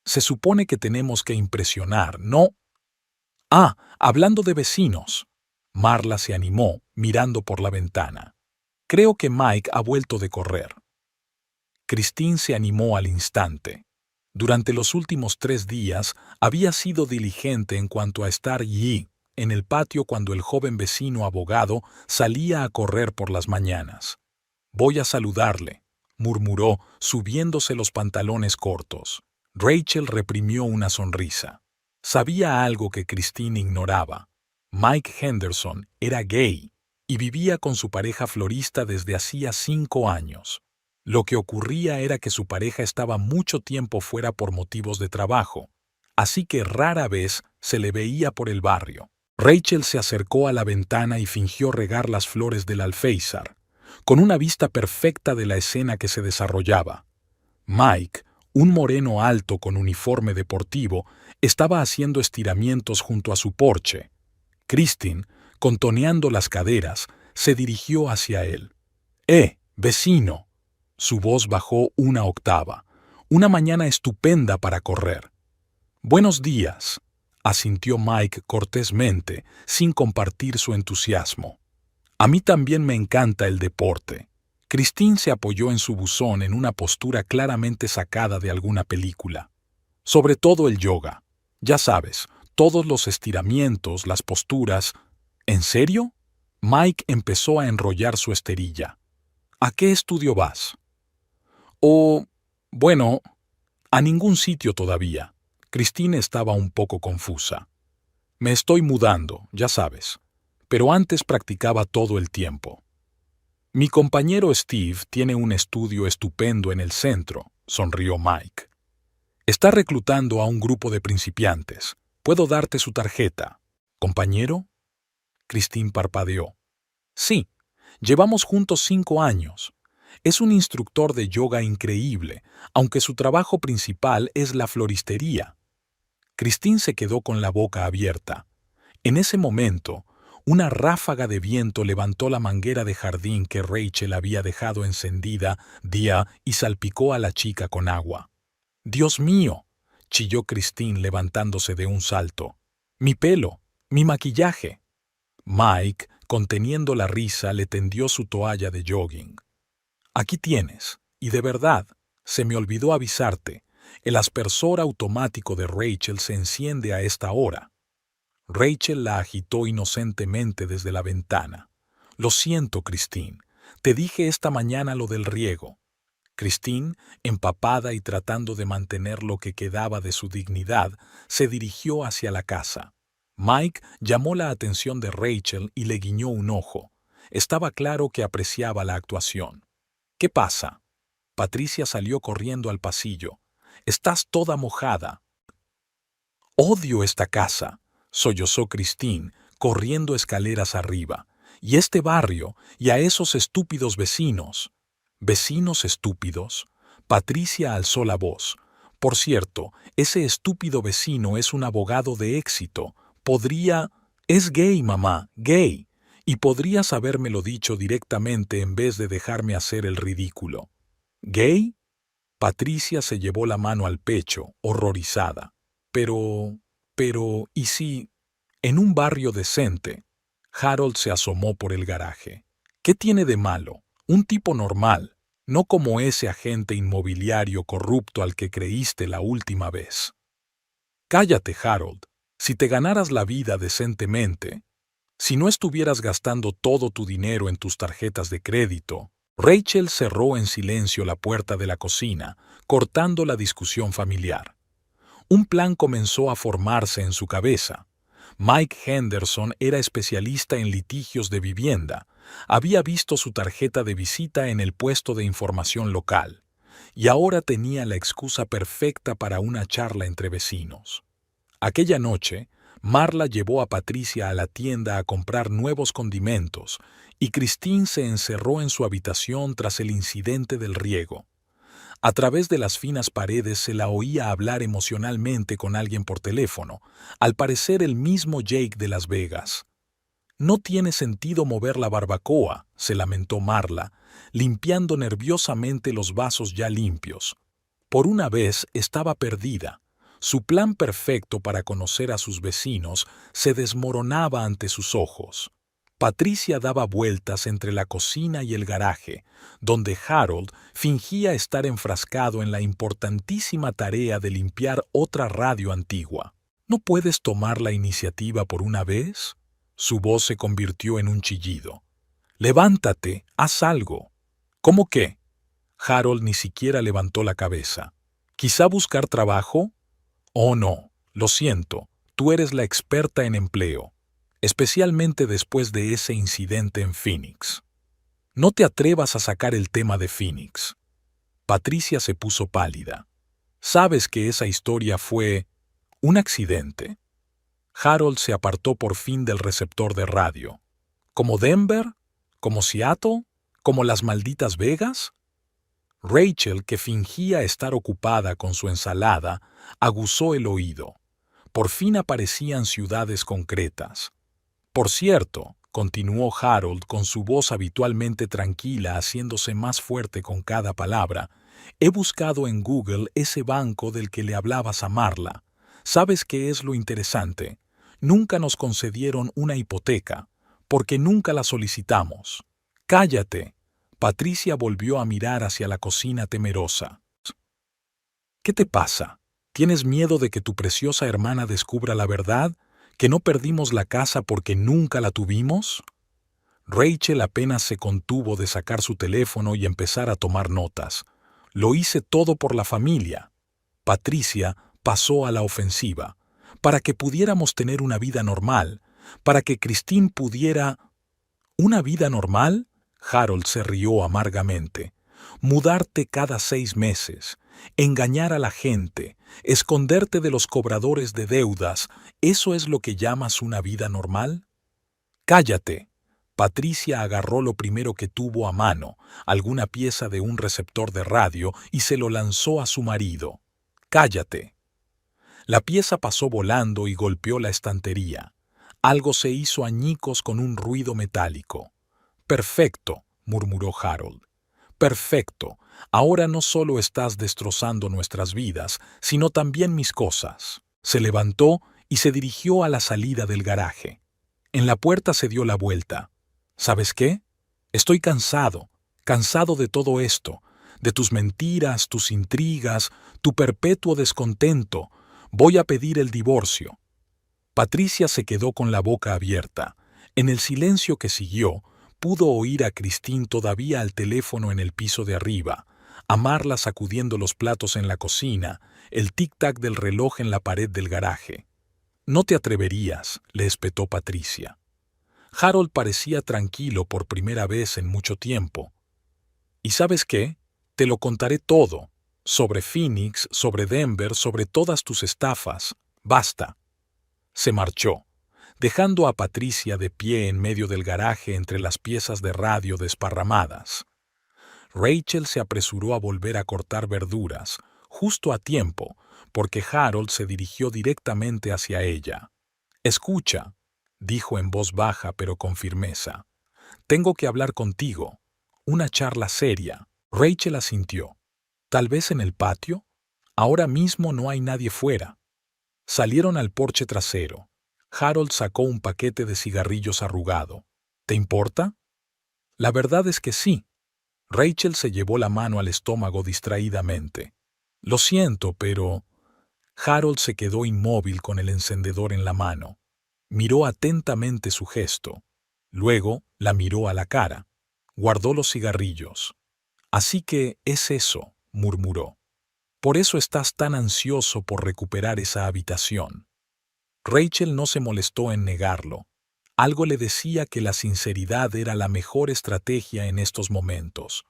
«Se supone que tenemos que impresionar, ¿no?» «Ah, hablando de vecinos». Marla se animó, mirando por la ventana. «Creo que Mike ha vuelto de correr». Christine se animó al instante. Durante los últimos 3 días había sido diligente en cuanto a estar allí, en el patio cuando el joven vecino abogado salía a correr por las mañanas. «Voy a saludarle», murmuró, subiéndose los pantalones cortos. Rachel reprimió una sonrisa. Sabía algo que Christine ignoraba. Mike Henderson era gay y vivía con su pareja florista desde hacía 5 años. Lo que ocurría era que su pareja estaba mucho tiempo fuera por motivos de trabajo, así que rara vez se le veía por el barrio. Rachel se acercó a la ventana y fingió regar las flores del alféizar, con una vista perfecta de la escena que se desarrollaba. Mike, un moreno alto con uniforme deportivo, estaba haciendo estiramientos junto a su porche. Christine, contoneando las caderas, se dirigió hacia él. Vecino! Su voz bajó una octava. «Una mañana estupenda para correr». «Buenos días», asintió Mike cortésmente, sin compartir su entusiasmo. «A mí también me encanta el deporte». Christine se apoyó en su buzón en una postura claramente sacada de alguna película. «Sobre todo el yoga. Ya sabes, todos los estiramientos, las posturas». «¿En serio?» Mike empezó a enrollar su esterilla. «¿A qué estudio vas?» Bueno, a ningún sitio todavía». Christine estaba un poco confusa. «Me estoy mudando, ya sabes, pero antes practicaba todo el tiempo». «Mi compañero Steve tiene un estudio estupendo en el centro», sonrió Mike. «Está reclutando a un grupo de principiantes. Puedo darte su tarjeta». «¿Compañero?» Christine parpadeó. «Sí, llevamos juntos 5 años. Es un instructor de yoga increíble, aunque su trabajo principal es la floristería». Christine se quedó con la boca abierta. En ese momento, una ráfaga de viento levantó la manguera de jardín que Rachel había dejado encendida día y salpicó a la chica con agua. «¡Dios mío!», chilló Christine levantándose de un salto. «¡Mi pelo! ¡Mi maquillaje!». Mike, conteniendo la risa, le tendió su toalla de jogging. «Aquí tienes. Y de verdad, se me olvidó avisarte. El aspersor automático de Rachel se enciende a esta hora». Rachel la agitó inocentemente desde la ventana. «Lo siento, Christine. Te dije esta mañana lo del riego». Christine, empapada y tratando de mantener lo que quedaba de su dignidad, se dirigió hacia la casa. Mike llamó la atención de Rachel y le guiñó un ojo. Estaba claro que apreciaba la actuación. «¿Qué pasa?». Patricia salió corriendo al pasillo. «Estás toda mojada». «Odio esta casa», sollozó Christine, corriendo escaleras arriba. «Y este barrio, y a esos estúpidos vecinos». «¿Vecinos estúpidos?». Patricia alzó la voz. «Por cierto, ese estúpido vecino es un abogado de éxito. Podría... Es gay, mamá, gay. Y podrías habérmelo dicho directamente en vez de dejarme hacer el ridículo». «¿Gay?». Patricia se llevó la mano al pecho, horrorizada. Pero, ¿y si...? En un barrio decente. Harold se asomó por el garaje. ¿Qué tiene de malo? Un tipo normal, no como ese agente inmobiliario corrupto al que creíste la última vez. Cállate, Harold. Si te ganaras la vida decentemente, si no estuvieras gastando todo tu dinero en tus tarjetas de crédito. Rachel cerró en silencio la puerta de la cocina, cortando la discusión familiar. Un plan comenzó a formarse en su cabeza. Mike Henderson era especialista en litigios de vivienda. Había visto su tarjeta de visita en el puesto de información local, y ahora tenía la excusa perfecta para una charla entre vecinos. Aquella noche, Marla llevó a Patricia a la tienda a comprar nuevos condimentos, y Christine se encerró en su habitación tras el incidente del riego. A través de las finas paredes se la oía hablar emocionalmente con alguien por teléfono, al parecer el mismo Jake de Las Vegas. «No tiene sentido mover la barbacoa», se lamentó Marla, limpiando nerviosamente los vasos ya limpios. Por una vez estaba perdida. Su plan perfecto para conocer a sus vecinos se desmoronaba ante sus ojos. Patricia daba vueltas entre la cocina y el garaje, donde Harold fingía estar enfrascado en la importantísima tarea de limpiar otra radio antigua. «¿No puedes tomar la iniciativa por una vez?». Su voz se convirtió en un chillido. «Levántate, haz algo». «¿Cómo qué?». Harold ni siquiera levantó la cabeza. «¿Quizá buscar trabajo?». «Oh, no, lo siento, tú eres la experta en empleo, especialmente después de ese incidente en Phoenix. No te atrevas a sacar el tema de Phoenix». Patricia se puso pálida. «¿Sabes que esa historia fue un accidente?». Harold se apartó por fin del receptor de radio. «¿Como Denver? ¿Como Seattle? ¿Como las malditas Vegas?». Rachel, que fingía estar ocupada con su ensalada, aguzó el oído. Por fin aparecían ciudades concretas. «Por cierto», continuó Harold con su voz habitualmente tranquila haciéndose más fuerte con cada palabra, «he buscado en Google ese banco del que le hablabas a Marla. ¿Sabes qué es lo interesante? Nunca nos concedieron una hipoteca, porque nunca la solicitamos». «Cállate». Patricia volvió a mirar hacia la cocina temerosa. «¿Qué te pasa? ¿Tienes miedo de que tu preciosa hermana descubra la verdad? ¿Que no perdimos la casa porque nunca la tuvimos?». Rachel apenas se contuvo de sacar su teléfono y empezar a tomar notas. «Lo hice todo por la familia». Patricia pasó a la ofensiva. «Para que pudiéramos tener una vida normal. Para que Christine pudiera...». «¿Una vida normal?». Harold se rió amargamente. «Mudarte cada 6 meses, engañar a la gente, esconderte de los cobradores de deudas, ¿eso es lo que llamas una vida normal?». «Cállate». Patricia agarró lo primero que tuvo a mano, alguna pieza de un receptor de radio, y se lo lanzó a su marido. «Cállate». La pieza pasó volando y golpeó la estantería. Algo se hizo añicos con un ruido metálico. «Perfecto», murmuró Harold. «Perfecto. Ahora no solo estás destrozando nuestras vidas, sino también mis cosas». Se levantó y se dirigió a la salida del garaje. En la puerta se dio la vuelta. «¿Sabes qué? Estoy cansado de todo esto, de tus mentiras, tus intrigas, tu perpetuo descontento. Voy a pedir el divorcio». Patricia se quedó con la boca abierta. En el silencio que siguió, pudo oír a Christine todavía al teléfono en el piso de arriba, a Marla sacudiendo los platos en la cocina, el tic-tac del reloj en la pared del garaje. «No te atreverías», le espetó Patricia. Harold parecía tranquilo por primera vez en mucho tiempo. «¿Y sabes qué? Te lo contaré todo. Sobre Phoenix, sobre Denver, sobre todas tus estafas. Basta». Se marchó, dejando a Patricia de pie en medio del garaje entre las piezas de radio desparramadas. Rachel se apresuró a volver a cortar verduras, justo a tiempo, porque Harold se dirigió directamente hacia ella. «Escucha», dijo en voz baja pero con firmeza. «Tengo que hablar contigo. Una charla seria». Rachel asintió. «¿Tal vez en el patio? Ahora mismo no hay nadie fuera». Salieron al porche trasero. Harold sacó un paquete de cigarrillos arrugado. «¿Te importa?» «La verdad es que sí». Rachel se llevó la mano al estómago distraídamente. «Lo siento, pero...» Harold se quedó inmóvil con el encendedor en la mano. Miró atentamente su gesto. Luego la miró a la cara. Guardó los cigarrillos. «Así que es eso», murmuró. «Por eso estás tan ansioso por recuperar esa habitación». Rachel no se molestó en negarlo. Algo le decía que la sinceridad era la mejor estrategia en estos momentos.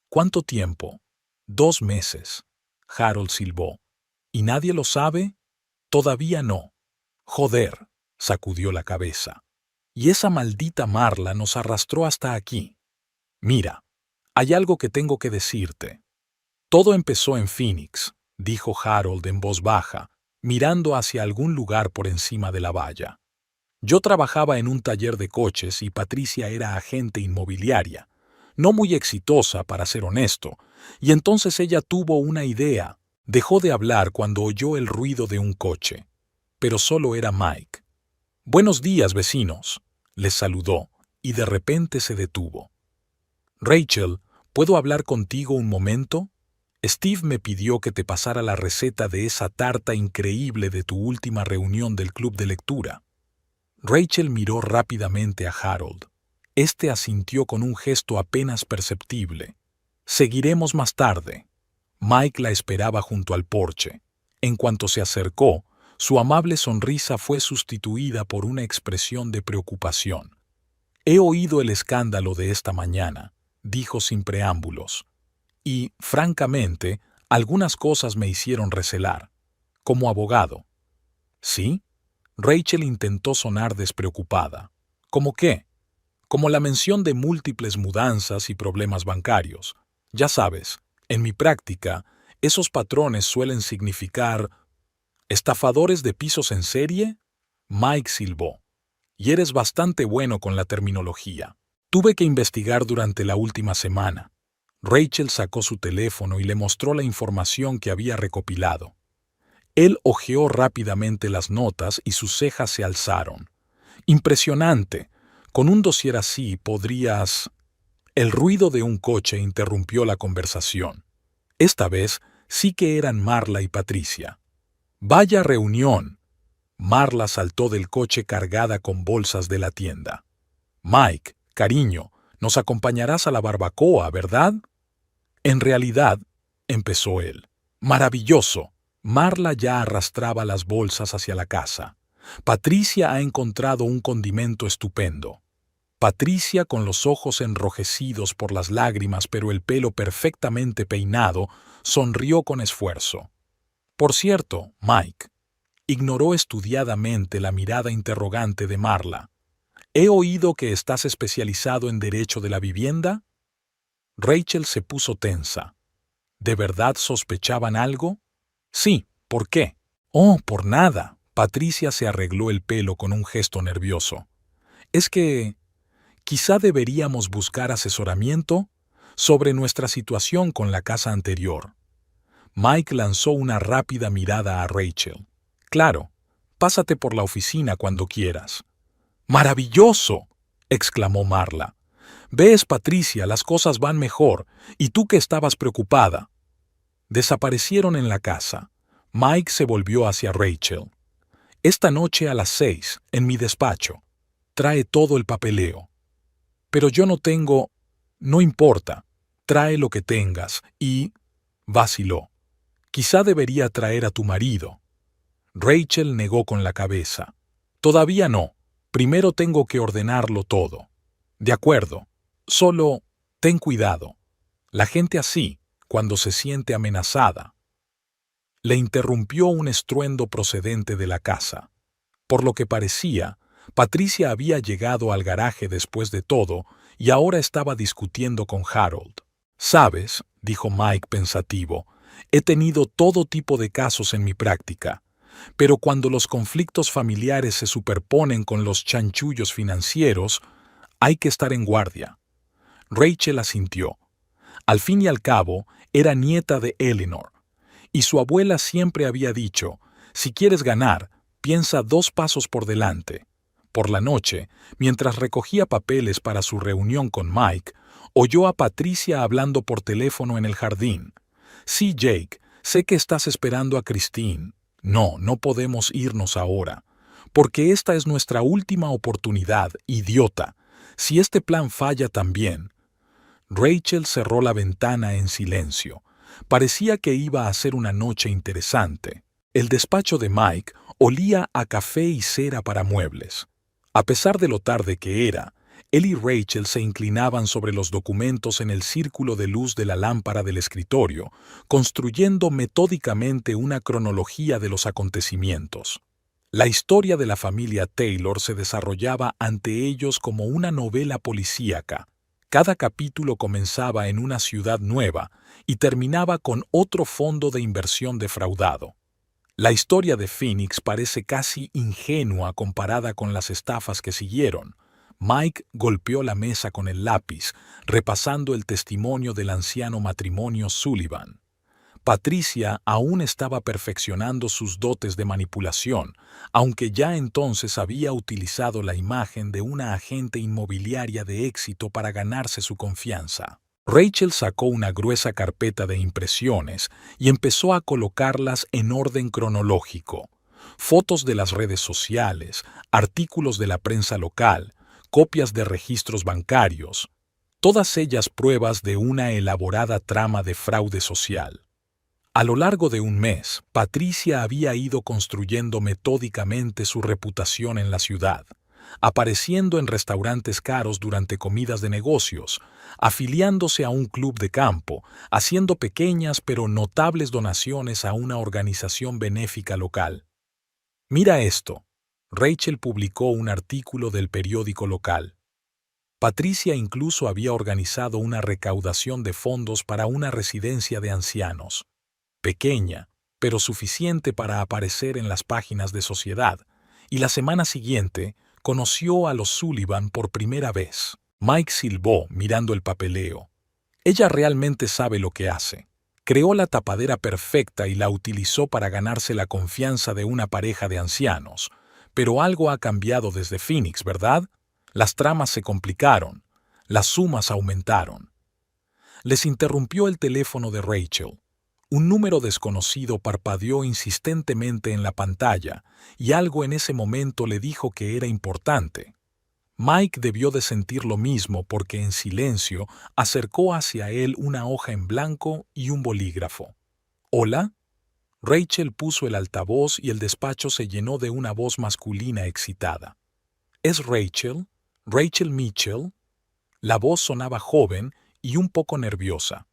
«¿Cuánto tiempo?» «2 meses». Harold silbó. «¿Y nadie lo sabe?» «Todavía no». «Joder», sacudió la cabeza. «Y esa maldita Marla nos arrastró hasta aquí». «Mira, hay algo que tengo que decirte». «Todo empezó en Phoenix», dijo Harold en voz baja, mirando hacia algún lugar por encima de la valla. «Yo trabajaba en un taller de coches y Patricia era agente inmobiliaria, no muy exitosa, para ser honesto, y entonces ella tuvo una idea. Dejó de hablar cuando oyó el ruido de un coche. Pero solo era Mike. «Buenos días, vecinos», les saludó, y de repente se detuvo. «Rachel, ¿puedo hablar contigo un momento? Steve me pidió que te pasara la receta de esa tarta increíble de tu última reunión del club de lectura». Rachel miró rápidamente a Harold. Este asintió con un gesto apenas perceptible. «Seguiremos más tarde». Mike la esperaba junto al porche. En cuanto se acercó, su amable sonrisa fue sustituida por una expresión de preocupación. «He oído el escándalo de esta mañana», dijo sin preámbulos. «Y, francamente, algunas cosas me hicieron recelar. Como abogado». «¿Sí?» Rachel intentó sonar despreocupada. «¿Cómo qué?» «Como la mención de múltiples mudanzas y problemas bancarios. Ya sabes, en mi práctica, esos patrones suelen significar... ¿Estafadores de pisos en serie?» Mike silbó. «Y eres bastante bueno con la terminología. Tuve que investigar durante la última semana». Rachel sacó su teléfono y le mostró la información que había recopilado. Él hojeó rápidamente las notas y sus cejas se alzaron. «Impresionante. Con un dossier así podrías...» El ruido de un coche interrumpió la conversación. Esta vez sí que eran Marla y Patricia. «Vaya reunión». Marla saltó del coche cargada con bolsas de la tienda. «Mike, cariño, nos acompañarás a la barbacoa, ¿verdad?» «En realidad», empezó él. «Maravilloso». Marla ya arrastraba las bolsas hacia la casa. «Patricia ha encontrado un condimento estupendo». Patricia, con los ojos enrojecidos por las lágrimas pero el pelo perfectamente peinado, sonrió con esfuerzo. «Por cierto, Mike», ignoró estudiadamente la mirada interrogante de Marla. «He oído que estás especializado en derecho de la vivienda». Rachel se puso tensa. ¿De verdad sospechaban algo? «Sí, ¿por qué?» Oh, por nada. Patricia se arregló el pelo con un gesto nervioso. Es que quizá deberíamos buscar asesoramiento sobre nuestra situación con la casa anterior. Mike lanzó una rápida mirada a Rachel. Claro, pásate por la oficina cuando quieras. ¡Maravilloso!, exclamó Marla. Ves, Patricia, las cosas van mejor, y tú que estabas preocupada. Desaparecieron en la casa. Mike se volvió hacia Rachel. Esta noche a las 6, en mi despacho. Trae todo el papeleo. Pero yo no tengo... No importa. Trae lo que tengas y... Vaciló. Quizá debería traer a tu marido. Rachel negó con la cabeza. Todavía no. Primero tengo que ordenarlo todo. De acuerdo. Solo ten cuidado. La gente así, cuando se siente amenazada. Le interrumpió un estruendo procedente de la casa. Por lo que parecía, Patricia había llegado al garaje después de todo y ahora estaba discutiendo con Harold. «Sabes», dijo Mike pensativo, «he tenido todo tipo de casos en mi práctica, pero cuando los conflictos familiares se superponen con los chanchullos financieros, hay que estar en guardia». Rachel asintió. Al fin y al cabo, era nieta de Eleanor, y su abuela siempre había dicho, si quieres ganar, piensa 2 pasos por delante. Por la noche, mientras recogía papeles para su reunión con Mike, oyó a Patricia hablando por teléfono en el jardín. «Sí, Jake, sé que estás esperando a Christine. No podemos irnos ahora, porque esta es nuestra última oportunidad, idiota. Si este plan falla también». Rachel cerró la ventana en silencio. Parecía que iba a ser una noche interesante. El despacho de Mike olía a café y cera para muebles. A pesar de lo tarde que era, él y Rachel se inclinaban sobre los documentos en el círculo de luz de la lámpara del escritorio, construyendo metódicamente una cronología de los acontecimientos. La historia de la familia Taylor se desarrollaba ante ellos como una novela policíaca. Cada capítulo comenzaba en una ciudad nueva y terminaba con otro fondo de inversión defraudado. La historia de Phoenix parece casi ingenua comparada con las estafas que siguieron. Mike golpeó la mesa con el lápiz, repasando el testimonio del anciano matrimonio Sullivan. Patricia aún estaba perfeccionando sus dotes de manipulación, aunque ya entonces había utilizado la imagen de una agente inmobiliaria de éxito para ganarse su confianza. Rachel sacó una gruesa carpeta de impresiones y empezó a colocarlas en orden cronológico. Fotos de las redes sociales, artículos de la prensa local, copias de registros bancarios, todas ellas pruebas de una elaborada trama de fraude social. A lo largo de un mes, Patricia había ido construyendo metódicamente su reputación en la ciudad, apareciendo en restaurantes caros durante comidas de negocios, afiliándose a un club de campo, haciendo pequeñas pero notables donaciones a una organización benéfica local. «Mira esto», Rachel publicó un artículo del periódico local. Patricia incluso había organizado una recaudación de fondos para una residencia de ancianos. Pequeña, pero suficiente para aparecer en las páginas de Sociedad, y la semana siguiente conoció a los Sullivan por primera vez. Mike silbó mirando el papeleo. Ella realmente sabe lo que hace. Creó la tapadera perfecta y la utilizó para ganarse la confianza de una pareja de ancianos. Pero algo ha cambiado desde Phoenix, ¿verdad? Las tramas se complicaron. Las sumas aumentaron. Les interrumpió el teléfono de Rachel. Un número desconocido parpadeó insistentemente en la pantalla y algo en ese momento le dijo que era importante. Mike debió de sentir lo mismo porque en silencio acercó hacia él una hoja en blanco y un bolígrafo. «¿Hola?» Rachel puso el altavoz y el despacho se llenó de una voz masculina excitada. «¿Es Rachel? ¿Rachel Mitchell?» La voz sonaba joven y un poco nerviosa.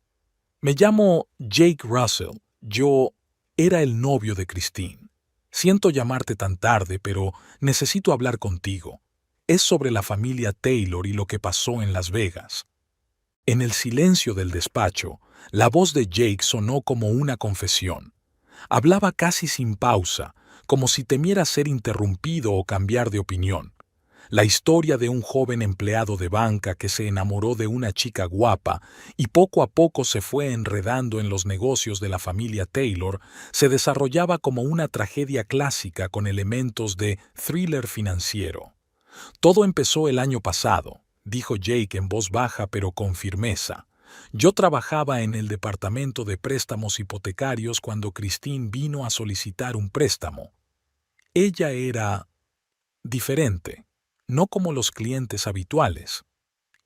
«Me llamo Jake Russell. Yo era el novio de Christine. Siento llamarte tan tarde, pero necesito hablar contigo. Es sobre la familia Taylor y lo que pasó en Las Vegas». En el silencio del despacho, la voz de Jake sonó como una confesión. Hablaba casi sin pausa, como si temiera ser interrumpido o cambiar de opinión. La historia de un joven empleado de banca que se enamoró de una chica guapa y poco a poco se fue enredando en los negocios de la familia Taylor se desarrollaba como una tragedia clásica con elementos de thriller financiero. Todo empezó el año pasado, dijo Jake en voz baja pero con firmeza. Yo trabajaba en el departamento de préstamos hipotecarios cuando Christine vino a solicitar un préstamo. Ella era diferente, no como los clientes habituales.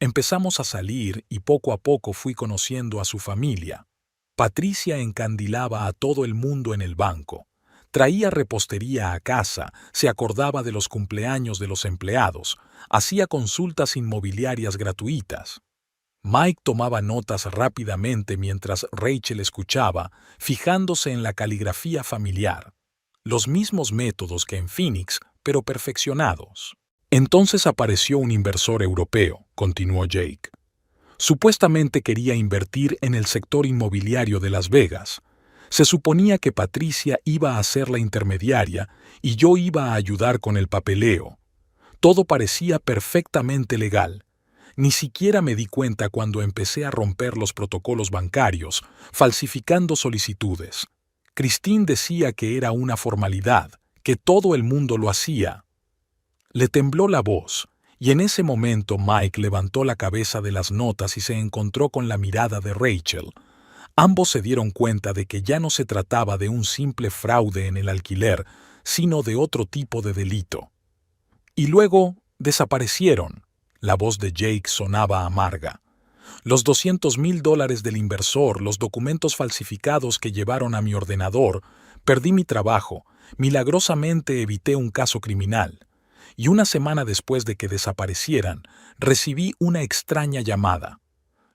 Empezamos a salir y poco a poco fui conociendo a su familia. Patricia encandilaba a todo el mundo en el banco. Traía repostería a casa, se acordaba de los cumpleaños de los empleados, hacía consultas inmobiliarias gratuitas. Mike tomaba notas rápidamente mientras Rachel escuchaba, fijándose en la caligrafía familiar. Los mismos métodos que en Phoenix, pero perfeccionados. Entonces apareció un inversor europeo, continuó Jake. Supuestamente quería invertir en el sector inmobiliario de Las Vegas. Se suponía que Patricia iba a ser la intermediaria y yo iba a ayudar con el papeleo. Todo parecía perfectamente legal. Ni siquiera me di cuenta cuando empecé a romper los protocolos bancarios, falsificando solicitudes. Christine decía que era una formalidad, que todo el mundo lo hacía. Le tembló la voz, y en ese momento Mike levantó la cabeza de las notas y se encontró con la mirada de Rachel. Ambos se dieron cuenta de que ya no se trataba de un simple fraude en el alquiler, sino de otro tipo de delito. Y luego desaparecieron. La voz de Jake sonaba amarga. Los $200,000 del inversor, los documentos falsificados que llevaron a mi ordenador, perdí mi trabajo, milagrosamente evité un caso criminal. Y una semana después de que desaparecieran, recibí una extraña llamada.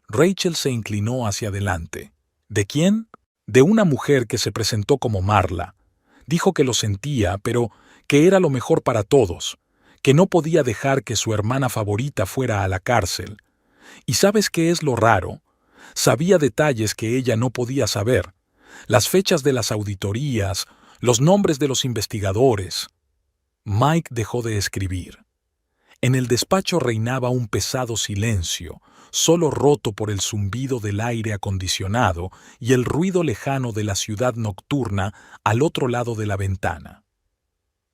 Rachel se inclinó hacia adelante. ¿De quién? De una mujer que se presentó como Marla. Dijo que lo sentía, pero que era lo mejor para todos, que no podía dejar que su hermana favorita fuera a la cárcel. ¿Y sabes qué es lo raro? Sabía detalles que ella no podía saber. Las fechas de las auditorías, los nombres de los investigadores. Mike dejó de escribir. En el despacho reinaba un pesado silencio, solo roto por el zumbido del aire acondicionado y el ruido lejano de la ciudad nocturna al otro lado de la ventana.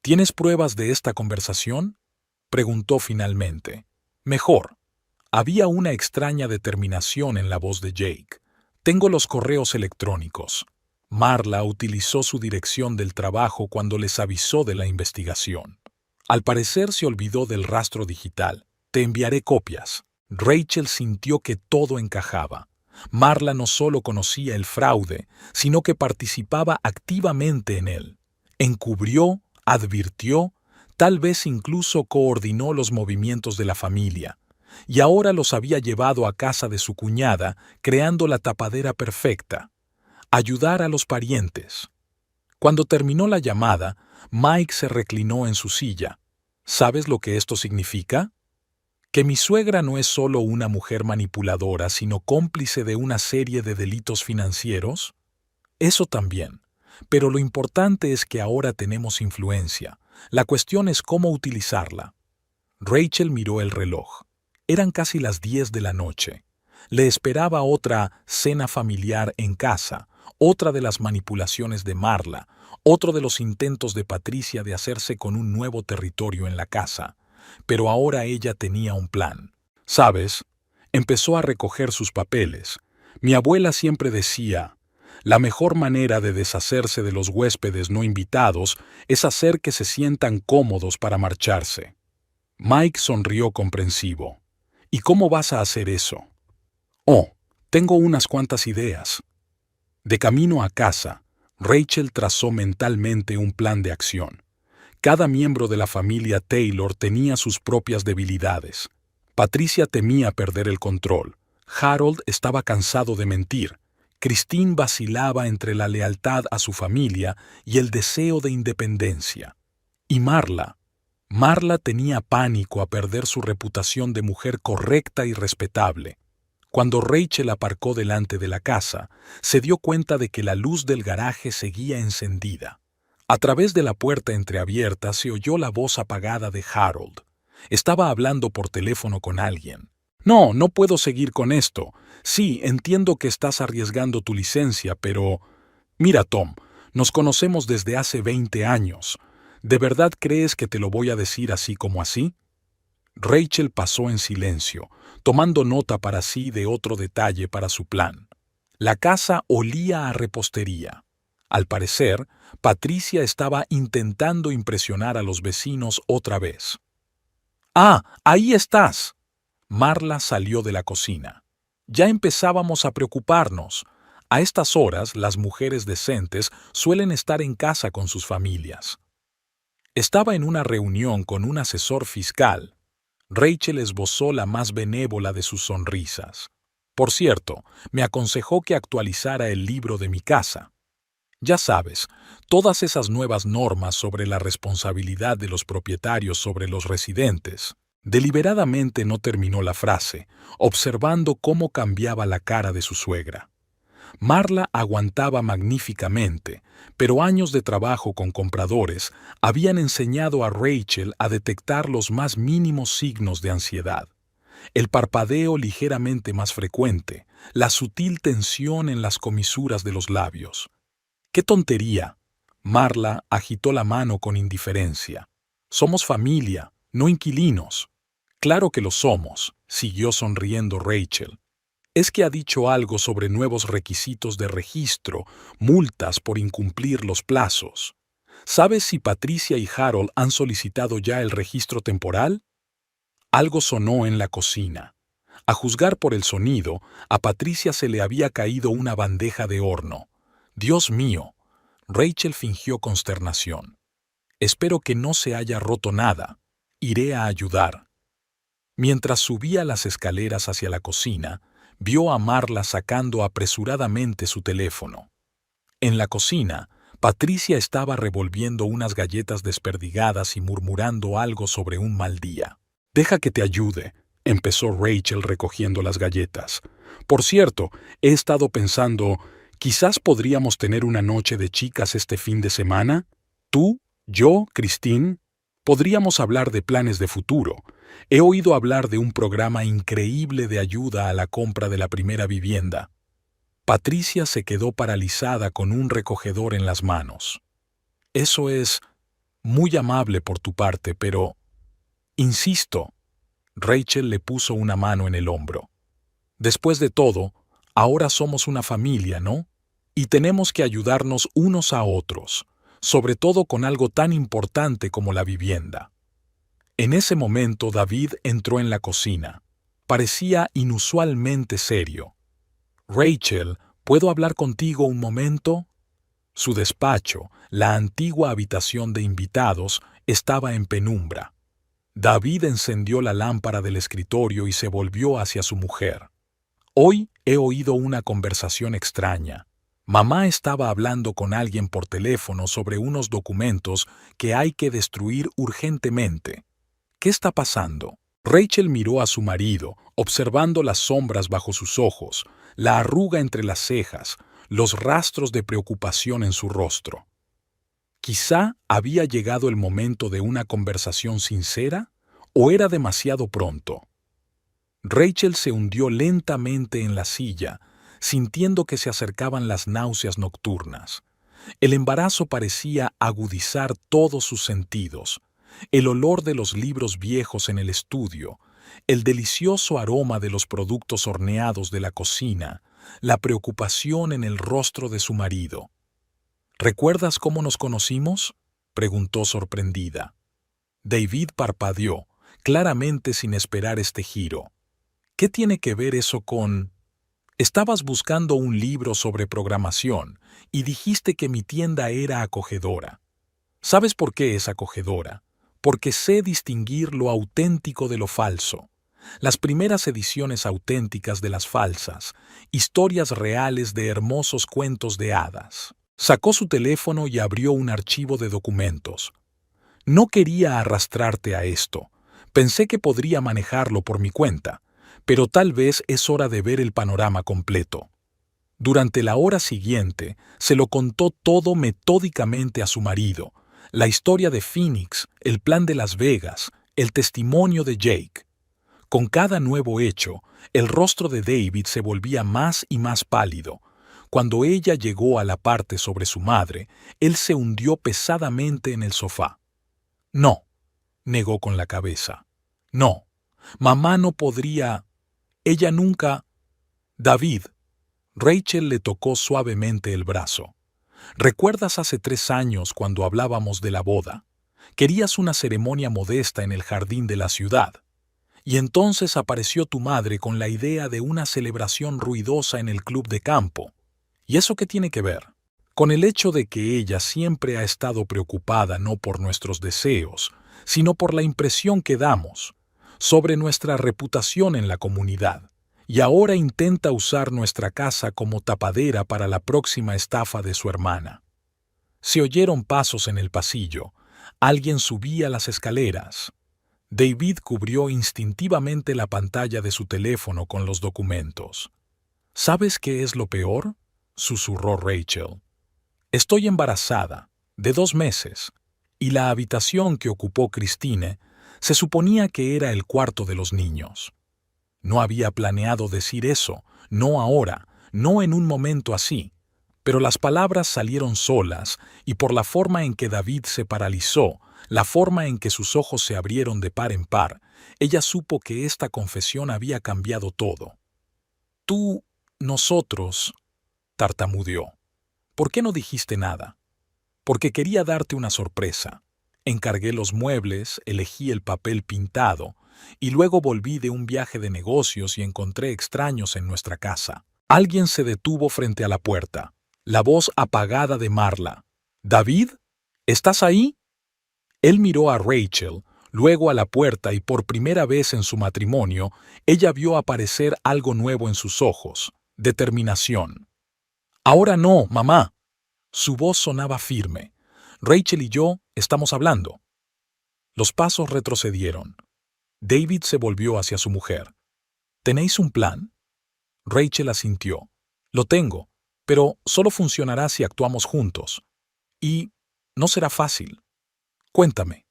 ¿Tienes pruebas de esta conversación?, preguntó finalmente. Mejor. Había una extraña determinación en la voz de Jake. Tengo los correos electrónicos. Marla utilizó su dirección del trabajo cuando les avisó de la investigación. Al parecer se olvidó del rastro digital. Te enviaré copias. Rachel sintió que todo encajaba. Marla no solo conocía el fraude, sino que participaba activamente en él. Encubrió, advirtió, tal vez incluso coordinó los movimientos de la familia. Y ahora los había llevado a casa de su cuñada, creando la tapadera perfecta. Ayudar a los parientes. Cuando terminó la llamada, Mike se reclinó en su silla. ¿Sabes lo que esto significa? Que mi suegra no es solo una mujer manipuladora, sino cómplice de una serie de delitos financieros. Eso también. Pero lo importante es que ahora tenemos influencia. La cuestión es cómo utilizarla. Rachel miró el reloj. Eran casi las 10 de la noche. Le esperaba otra cena familiar en casa, otra de las manipulaciones de Marla, otro de los intentos de Patricia de hacerse con un nuevo territorio en la casa. Pero ahora ella tenía un plan. ¿Sabes? Empezó a recoger sus papeles. Mi abuela siempre decía, la mejor manera de deshacerse de los huéspedes no invitados es hacer que se sientan cómodos para marcharse. Mike sonrió comprensivo. ¿Y cómo vas a hacer eso? Oh, tengo unas cuantas ideas. De camino a casa, Rachel trazó mentalmente un plan de acción. Cada miembro de la familia Taylor tenía sus propias debilidades. Patricia temía perder el control. Harold estaba cansado de mentir. Christine vacilaba entre la lealtad a su familia y el deseo de independencia. Y Marla tenía pánico a perder su reputación de mujer correcta y respetable. Cuando Rachel aparcó delante de la casa, se dio cuenta de que la luz del garaje seguía encendida. A través de la puerta entreabierta se oyó la voz apagada de Harold. Estaba hablando por teléfono con alguien. No, no puedo seguir con esto. Sí, entiendo que estás arriesgando tu licencia, pero... Mira, Tom, nos conocemos desde hace 20 años. ¿De verdad crees que te lo voy a decir así como así? Rachel pasó en silencio, tomando nota para sí de otro detalle para su plan. La casa olía a repostería. Al parecer, Patricia estaba intentando impresionar a los vecinos otra vez. ¡Ah, ahí estás! Marla salió de la cocina. Ya empezábamos a preocuparnos. A estas horas, las mujeres decentes suelen estar en casa con sus familias. Estaba en una reunión con un asesor fiscal. Rachel esbozó la más benévola de sus sonrisas. Por cierto, me aconsejó que actualizara el libro de mi casa. Ya sabes, todas esas nuevas normas sobre la responsabilidad de los propietarios sobre los residentes. Deliberadamente no terminó la frase, observando cómo cambiaba la cara de su suegra. Marla aguantaba magníficamente, pero años de trabajo con compradores habían enseñado a Rachel a detectar los más mínimos signos de ansiedad. El parpadeo ligeramente más frecuente, la sutil tensión en las comisuras de los labios. ¡Qué tontería! Marla agitó la mano con indiferencia. Somos familia, no inquilinos. Claro que lo somos, siguió sonriendo Rachel. Es que ha dicho algo sobre nuevos requisitos de registro, multas por incumplir los plazos. ¿Sabes si Patricia y Harold han solicitado ya el registro temporal? Algo sonó en la cocina. A juzgar por el sonido, a Patricia se le había caído una bandeja de horno. ¡Dios mío! Rachel fingió consternación. Espero que no se haya roto nada. Iré a ayudar. Mientras subía las escaleras hacia la cocina, vio a Marla sacando apresuradamente su teléfono. En la cocina, Patricia estaba revolviendo unas galletas desperdigadas y murmurando algo sobre un mal día. «Deja que te ayude», empezó Rachel recogiendo las galletas. «Por cierto, he estado pensando, quizás podríamos tener una noche de chicas este fin de semana. Tú, yo, Christine. Podríamos hablar de planes de futuro. He oído hablar de un programa increíble de ayuda a la compra de la primera vivienda». Patricia se quedó paralizada con un recogedor en las manos. «Eso es muy amable por tu parte, pero... Insisto». Rachel le puso una mano en el hombro. «Después de todo, ahora somos una familia, ¿no? Y tenemos que ayudarnos unos a otros, sobre todo con algo tan importante como la vivienda». En ese momento David entró en la cocina. Parecía inusualmente serio. «Rachel, ¿puedo hablar contigo un momento?» Su despacho, la antigua habitación de invitados, estaba en penumbra. David encendió la lámpara del escritorio y se volvió hacia su mujer. «Hoy he oído una conversación extraña. Mamá estaba hablando con alguien por teléfono sobre unos documentos que hay que destruir urgentemente. ¿Qué está pasando?» Rachel miró a su marido, observando las sombras bajo sus ojos, la arruga entre las cejas, los rastros de preocupación en su rostro. Quizá había llegado el momento de una conversación sincera, ¿o era demasiado pronto? Rachel se hundió lentamente en la silla, sintiendo que se acercaban las náuseas nocturnas. El embarazo parecía agudizar todos sus sentidos. El olor de los libros viejos en el estudio, el delicioso aroma de los productos horneados de la cocina, la preocupación en el rostro de su marido. «¿Recuerdas cómo nos conocimos?», preguntó sorprendida. David parpadeó, claramente sin esperar este giro. «¿Qué tiene que ver eso con...?» «Estabas buscando un libro sobre programación y dijiste que mi tienda era acogedora. ¿Sabes por qué es acogedora? Porque sé distinguir lo auténtico de lo falso. Las primeras ediciones auténticas de las falsas, historias reales de hermosos cuentos de hadas». Sacó su teléfono y abrió un archivo de documentos. «No quería arrastrarte a esto. Pensé que podría manejarlo por mi cuenta, pero tal vez es hora de ver el panorama completo. Durante la hora siguiente, se lo contó todo metódicamente a su marido, la historia de Phoenix, el plan de Las Vegas, el testimonio de Jake. Con cada nuevo hecho, el rostro de David se volvía más y más pálido. Cuando ella llegó a la parte sobre su madre, él se hundió pesadamente en el sofá. No, negó con la cabeza. No, mamá no podría. Ella nunca. David. Rachel le tocó suavemente el brazo. ¿Recuerdas hace 3 años cuando hablábamos de la boda? Querías una ceremonia modesta en el jardín de la ciudad. Y entonces apareció tu madre con la idea de una celebración ruidosa en el club de campo. ¿Y eso qué tiene que ver? Con el hecho de que ella siempre ha estado preocupada no por nuestros deseos, sino por la impresión que damos, sobre nuestra reputación en la comunidad, y ahora intenta usar nuestra casa como tapadera para la próxima estafa de su hermana. Se oyeron pasos en el pasillo. Alguien subía las escaleras. David cubrió instintivamente la pantalla de su teléfono con los documentos. ¿Sabes qué es lo peor?, susurró Rachel. Estoy embarazada, de 2 meses, y la habitación que ocupó Christine se suponía que era el cuarto de los niños. No había planeado decir eso, no ahora, no en un momento así, pero las palabras salieron solas y por la forma en que David se paralizó, la forma en que sus ojos se abrieron de par en par, ella supo que esta confesión había cambiado todo. Tú, nosotros, tartamudeó. ¿Por qué no dijiste nada? Porque quería darte una sorpresa. Encargué los muebles, elegí el papel pintado, y luego volví de un viaje de negocios y encontré extraños en nuestra casa. Alguien se detuvo frente a la puerta. La voz apagada de Marla. «¿David? ¿Estás ahí?» Él miró a Rachel, luego a la puerta y por primera vez en su matrimonio, ella vio aparecer algo nuevo en sus ojos, determinación. «Ahora no, mamá». Su voz sonaba firme. «Rachel y yo estamos hablando». Los pasos retrocedieron. David se volvió hacia su mujer. «¿Tenéis un plan?» Rachel asintió. «Lo tengo, pero solo funcionará si actuamos juntos. Y no será fácil. Cuéntame».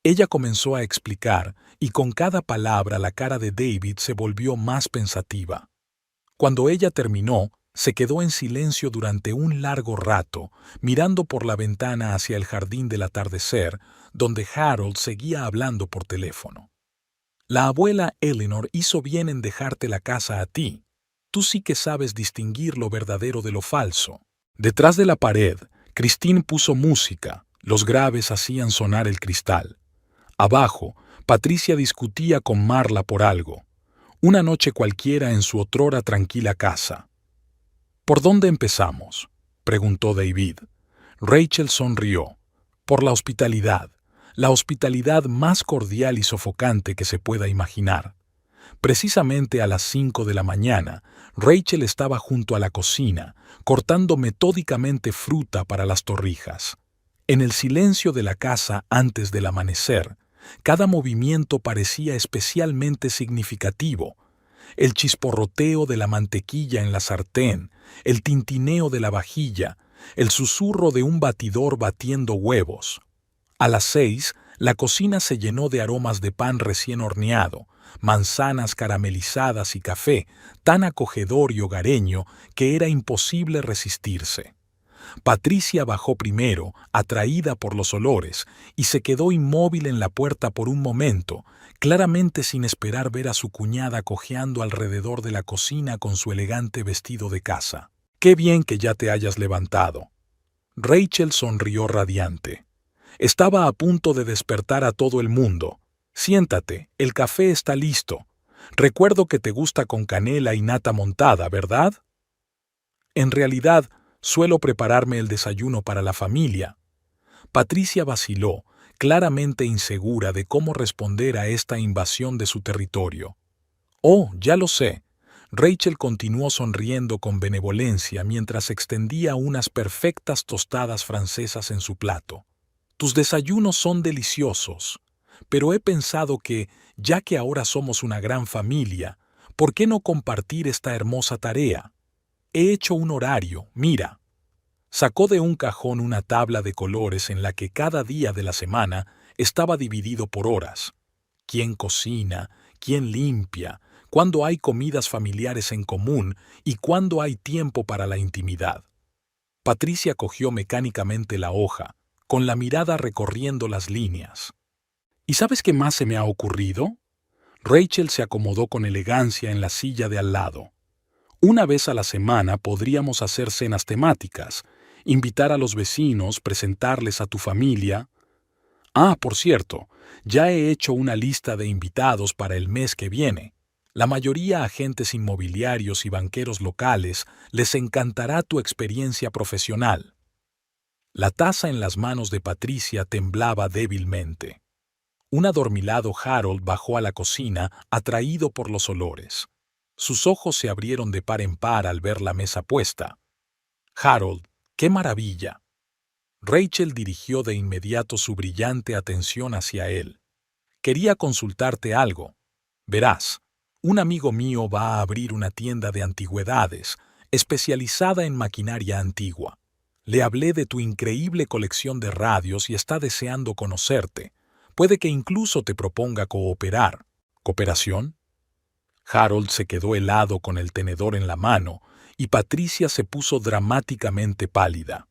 Ella comenzó a explicar, y con cada palabra la cara de David se volvió más pensativa. Cuando ella terminó, se quedó en silencio durante un largo rato, mirando por la ventana hacia el jardín del atardecer, donde Harold seguía hablando por teléfono. «La abuela Eleanor hizo bien en dejarte la casa a ti. Tú sí que sabes distinguir lo verdadero de lo falso». Detrás de la pared, Christine puso música. Los graves hacían sonar el cristal. Abajo, Patricia discutía con Marla por algo. Una noche cualquiera en su otrora tranquila casa. «¿Por dónde empezamos?», preguntó David. Rachel sonrió. «Por la hospitalidad más cordial y sofocante que se pueda imaginar». Precisamente a las 5 de la mañana, Rachel estaba junto a la cocina, cortando metódicamente fruta para las torrijas. En el silencio de la casa antes del amanecer, cada movimiento parecía especialmente significativo. El chisporroteo de la mantequilla en la sartén, el tintineo de la vajilla, el susurro de un batidor batiendo huevos. A las 6, la cocina se llenó de aromas de pan recién horneado, manzanas caramelizadas y café, tan acogedor y hogareño que era imposible resistirse. Patricia bajó primero, atraída por los olores, y se quedó inmóvil en la puerta por un momento, claramente sin esperar ver a su cuñada cojeando alrededor de la cocina con su elegante vestido de casa. «Qué bien que ya te hayas levantado». Rachel sonrió radiante. Estaba a punto de despertar a todo el mundo. «Siéntate, el café está listo. Recuerdo que te gusta con canela y nata montada, ¿verdad?» «En realidad, suelo prepararme el desayuno para la familia». Patricia vaciló, claramente insegura de cómo responder a esta invasión de su territorio. «Oh, ya lo sé». Rachel continuó sonriendo con benevolencia mientras extendía unas perfectas tostadas francesas en su plato. «Tus desayunos son deliciosos, pero he pensado que, ya que ahora somos una gran familia, ¿Por qué no compartir esta hermosa tarea? He hecho un horario, mira. Sacó de un cajón una tabla de colores en la que cada día de la semana estaba dividido por horas. ¿Quién cocina? ¿Quién limpia? ¿Cuándo hay comidas familiares en común? ¿Y cuándo hay tiempo para la intimidad? Patricia cogió mecánicamente la hoja, con la mirada recorriendo las líneas. ¿Y sabes qué más se me ha ocurrido? Rachel se acomodó con elegancia en la silla de al lado. Una vez a la semana podríamos hacer cenas temáticas, invitar a los vecinos, presentarles a tu familia. Ah, por cierto, ya he hecho una lista de invitados para el mes que viene. La mayoría agentes inmobiliarios y banqueros locales les encantará tu experiencia profesional. La taza en las manos de Patricia temblaba débilmente. Un adormilado Harold bajó a la cocina, atraído por los olores. Sus ojos se abrieron de par en par al ver la mesa puesta. Harold, ¡qué maravilla! Rachel dirigió de inmediato su brillante atención hacia él. Quería consultarte algo. Verás, un amigo mío va a abrir una tienda de antigüedades, especializada en maquinaria antigua. Le hablé de tu increíble colección de radios y está deseando conocerte. Puede que incluso te proponga cooperar. ¿Cooperación? Harold se quedó helado con el tenedor en la mano y Patricia se puso dramáticamente pálida.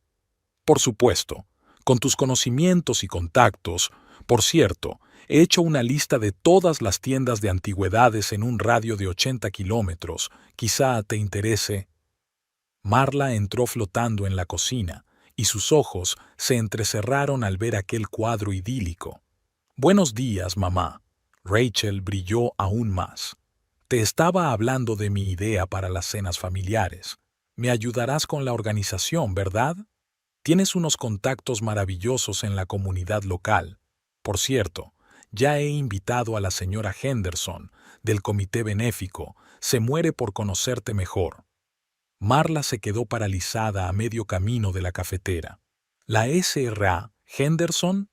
Por supuesto, con tus conocimientos y contactos, por cierto, he hecho una lista de todas las tiendas de antigüedades en un radio de 80 kilómetros. Quizá te interese. Marla entró flotando en la cocina y sus ojos se entrecerraron al ver aquel cuadro idílico. Buenos días, mamá. Rachel brilló aún más. Te estaba hablando de mi idea para las cenas familiares. Me ayudarás con la organización, ¿verdad? Tienes unos contactos maravillosos en la comunidad local. Por cierto, ya he invitado a la señora Henderson, del comité benéfico. Se muere por conocerte mejor. Marla se quedó paralizada a medio camino de la cafetera. ¿La S.R.A. Henderson?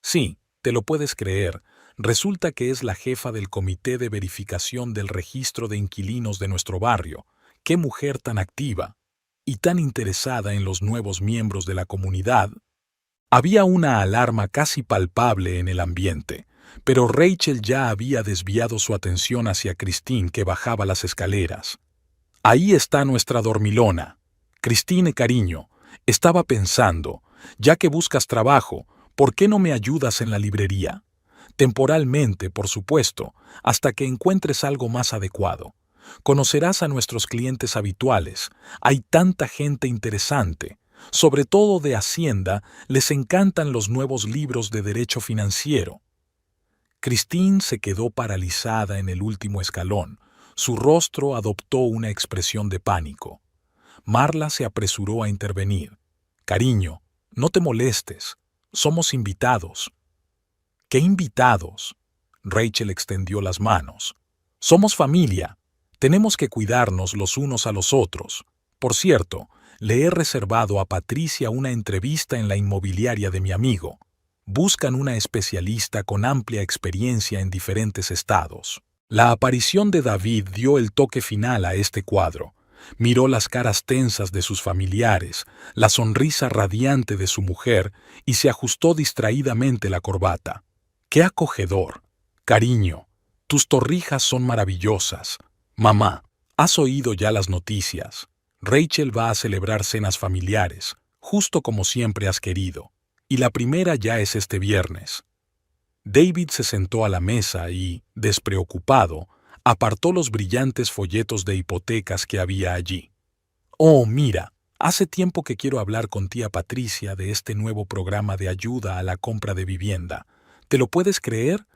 Sí, te lo puedes creer. Resulta que es la jefa del comité de verificación del registro de inquilinos de nuestro barrio. ¡Qué mujer tan activa! Y tan interesada en los nuevos miembros de la comunidad. Había una alarma casi palpable en el ambiente, pero Rachel ya había desviado su atención hacia Christine, que bajaba las escaleras. Ahí está nuestra dormilona. Christine, cariño, estaba pensando, ya que buscas trabajo, ¿por qué no me ayudas en la librería? Temporalmente, por supuesto, hasta que encuentres algo más adecuado. Conocerás a nuestros clientes habituales. Hay tanta gente interesante. Sobre todo de Hacienda, les encantan los nuevos libros de derecho financiero. Christine se quedó paralizada en el último escalón. Su rostro adoptó una expresión de pánico. Marla se apresuró a intervenir. Cariño, no te molestes. Somos invitados. ¿Qué invitados? Rachel extendió las manos. Somos familia. Tenemos que cuidarnos los unos a los otros. Por cierto, le he reservado a Patricia una entrevista en la inmobiliaria de mi amigo. Buscan una especialista con amplia experiencia en diferentes estados. La aparición de David dio el toque final a este cuadro. Miró las caras tensas de sus familiares, la sonrisa radiante de su mujer y se ajustó distraídamente la corbata. ¡Qué acogedor! Cariño, tus torrijas son maravillosas. Mamá, ¿has oído ya las noticias? Rachel va a celebrar cenas familiares, justo como siempre has querido. Y la primera ya es este viernes. David se sentó a la mesa y, despreocupado, apartó los brillantes folletos de hipotecas que había allí. Oh, mira, hace tiempo que quiero hablar con tía Patricia de este nuevo programa de ayuda a la compra de vivienda. ¿Te lo puedes creer?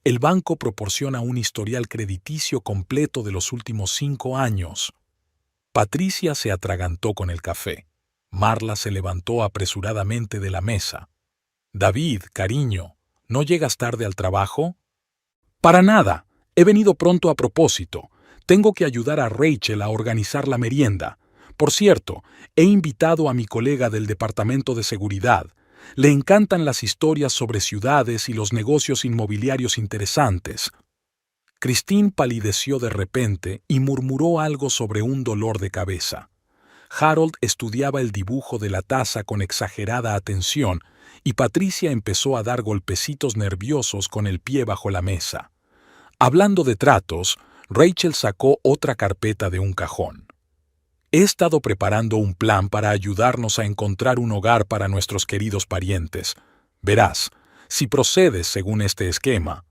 El banco proporciona un historial crediticio completo de los últimos 5 años. Patricia se atragantó con el café. Marla se levantó apresuradamente de la mesa. David, cariño, ¿no llegas tarde al trabajo? Para nada. He venido pronto a propósito. Tengo que ayudar a Rachel a organizar la merienda. Por cierto, he invitado a mi colega del Departamento de Seguridad. Le encantan las historias sobre ciudades y los negocios inmobiliarios interesantes. Christine palideció de repente y murmuró algo sobre un dolor de cabeza. Harold estudiaba el dibujo de la taza con exagerada atención y Patricia empezó a dar golpecitos nerviosos con el pie bajo la mesa. Hablando de tratos, Rachel sacó otra carpeta de un cajón. He estado preparando un plan para ayudarnos a encontrar un hogar para nuestros queridos parientes. Verás, si procedes según este esquema.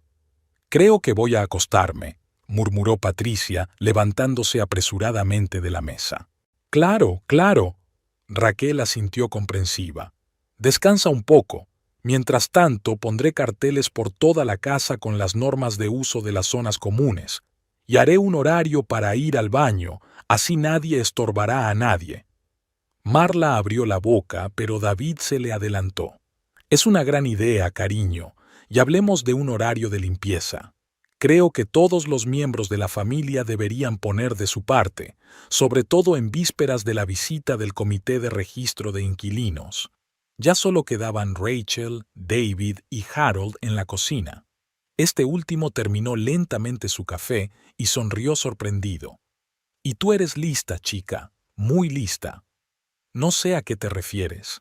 Creo que voy a acostarme, murmuró Patricia, levantándose apresuradamente de la mesa. Claro, claro. Raquel asintió comprensiva. Descansa un poco. Mientras tanto, pondré carteles por toda la casa con las normas de uso de las zonas comunes. Y haré un horario para ir al baño, así nadie estorbará a nadie. Marla abrió la boca, pero David se le adelantó. Es una gran idea, cariño, y hablemos de un horario de limpieza. Creo que todos los miembros de la familia deberían poner de su parte, sobre todo en vísperas de la visita del Comité de Registro de Inquilinos. Ya solo quedaban Rachel, David y Harold en la cocina. Este último terminó lentamente su café y sonrió sorprendido. «Y tú eres lista, chica, muy lista». «No sé a qué te refieres».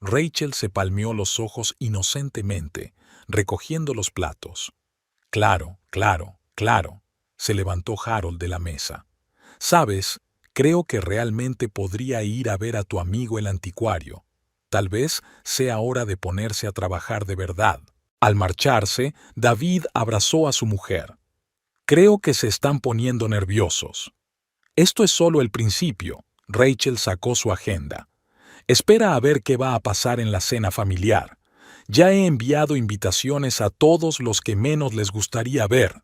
Rachel se palmeó los ojos inocentemente, recogiendo los platos. «Claro, claro, claro», se levantó Harold de la mesa. «Sabes, creo que realmente podría ir a ver a tu amigo el anticuario. Tal vez sea hora de ponerse a trabajar de verdad». Al marcharse, David abrazó a su mujer. «Creo que se están poniendo nerviosos». «Esto es solo el principio», Rachel sacó su agenda. «Espera a ver qué va a pasar en la cena familiar. Ya he enviado invitaciones a todos los que menos les gustaría ver».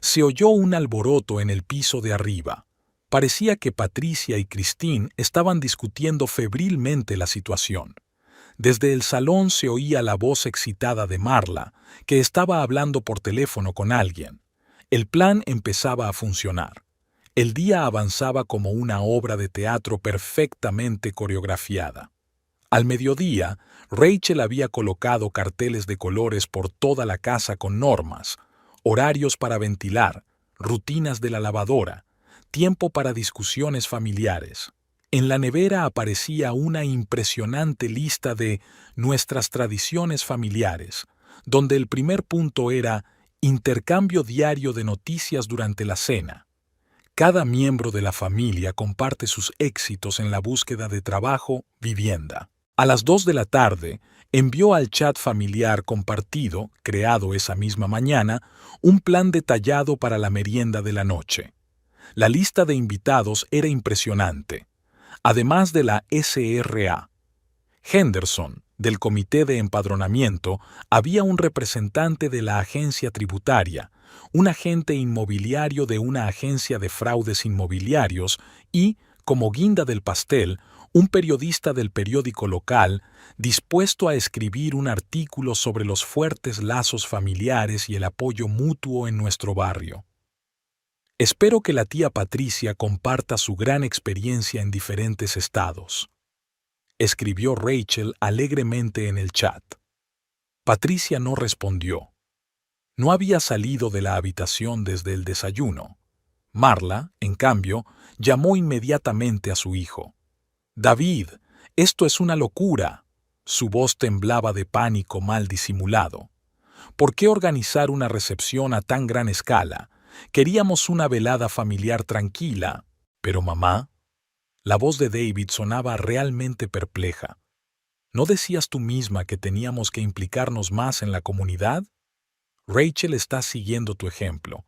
Se oyó un alboroto en el piso de arriba. Parecía que Patricia y Christine estaban discutiendo febrilmente la situación. Desde el salón se oía la voz excitada de Marla, que estaba hablando por teléfono con alguien. El plan empezaba a funcionar. El día avanzaba como una obra de teatro perfectamente coreografiada. Al mediodía, Rachel había colocado carteles de colores por toda la casa con normas, horarios para ventilar, rutinas de la lavadora, tiempo para discusiones familiares. En la nevera aparecía una impresionante lista de nuestras tradiciones familiares, donde el primer punto era intercambio diario de noticias durante la cena. Cada miembro de la familia comparte sus éxitos en la búsqueda de trabajo, vivienda. A las 2 de la tarde, envió al chat familiar compartido, creado esa misma mañana, un plan detallado para la merienda de la noche. La lista de invitados era impresionante. Además de la SRA. Henderson, del Comité de Empadronamiento, había un representante de la agencia tributaria, un agente inmobiliario de una agencia de fraudes inmobiliarios y, como guinda del pastel, un periodista del periódico local dispuesto a escribir un artículo sobre los fuertes lazos familiares y el apoyo mutuo en nuestro barrio. Espero que la tía Patricia comparta su gran experiencia en diferentes estados. Escribió Rachel alegremente en el chat. Patricia no respondió. No había salido de la habitación desde el desayuno. Marla, en cambio, llamó inmediatamente a su hijo. «David, esto es una locura». Su voz temblaba de pánico mal disimulado. «¿Por qué organizar una recepción a tan gran escala? Queríamos una velada familiar tranquila». «Pero mamá». La voz de David sonaba realmente perpleja. ¿No decías tú misma que teníamos que implicarnos más en la comunidad? Rachel está siguiendo tu ejemplo.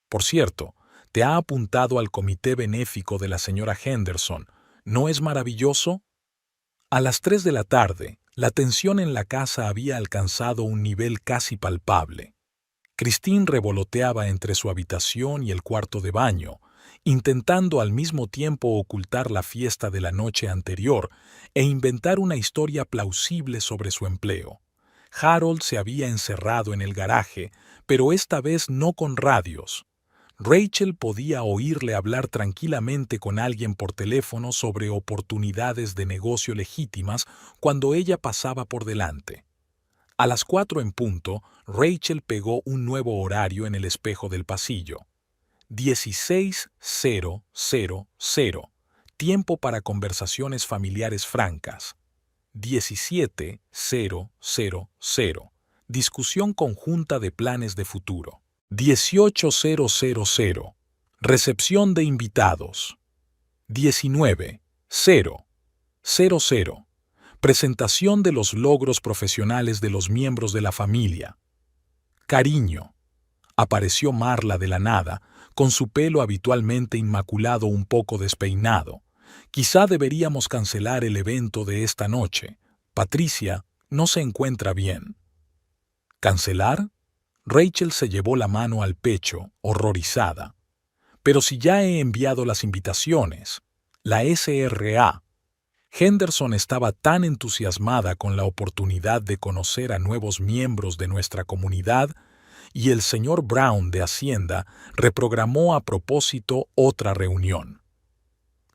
Por cierto, te ha apuntado al comité benéfico de la señora Henderson. ¿No es maravilloso? A las 3 de la tarde, la tensión en la casa había alcanzado un nivel casi palpable. Christine revoloteaba entre su habitación y el cuarto de baño, intentando al mismo tiempo ocultar la fiesta de la noche anterior e inventar una historia plausible sobre su empleo. Harold se había encerrado en el garaje, pero esta vez no con radios. Rachel podía oírle hablar tranquilamente con alguien por teléfono sobre oportunidades de negocio legítimas cuando ella pasaba por delante. A las 4 en punto, Rachel pegó un nuevo horario en el espejo del pasillo. 16:000. Tiempo para conversaciones familiares francas. 17:000. Discusión conjunta de planes de futuro. 18:000. Recepción de invitados. 19:000. Presentación de los logros profesionales de los miembros de la familia. Cariño. Apareció Marla de la nada, con su pelo habitualmente inmaculado un poco despeinado. Quizá deberíamos cancelar el evento de esta noche. Patricia no se encuentra bien. ¿Cancelar? Rachel se llevó la mano al pecho, horrorizada. Pero si ya he enviado las invitaciones, la SRA. Henderson estaba tan entusiasmada con la oportunidad de conocer a nuevos miembros de nuestra comunidad y el señor Brown de Hacienda reprogramó a propósito otra reunión.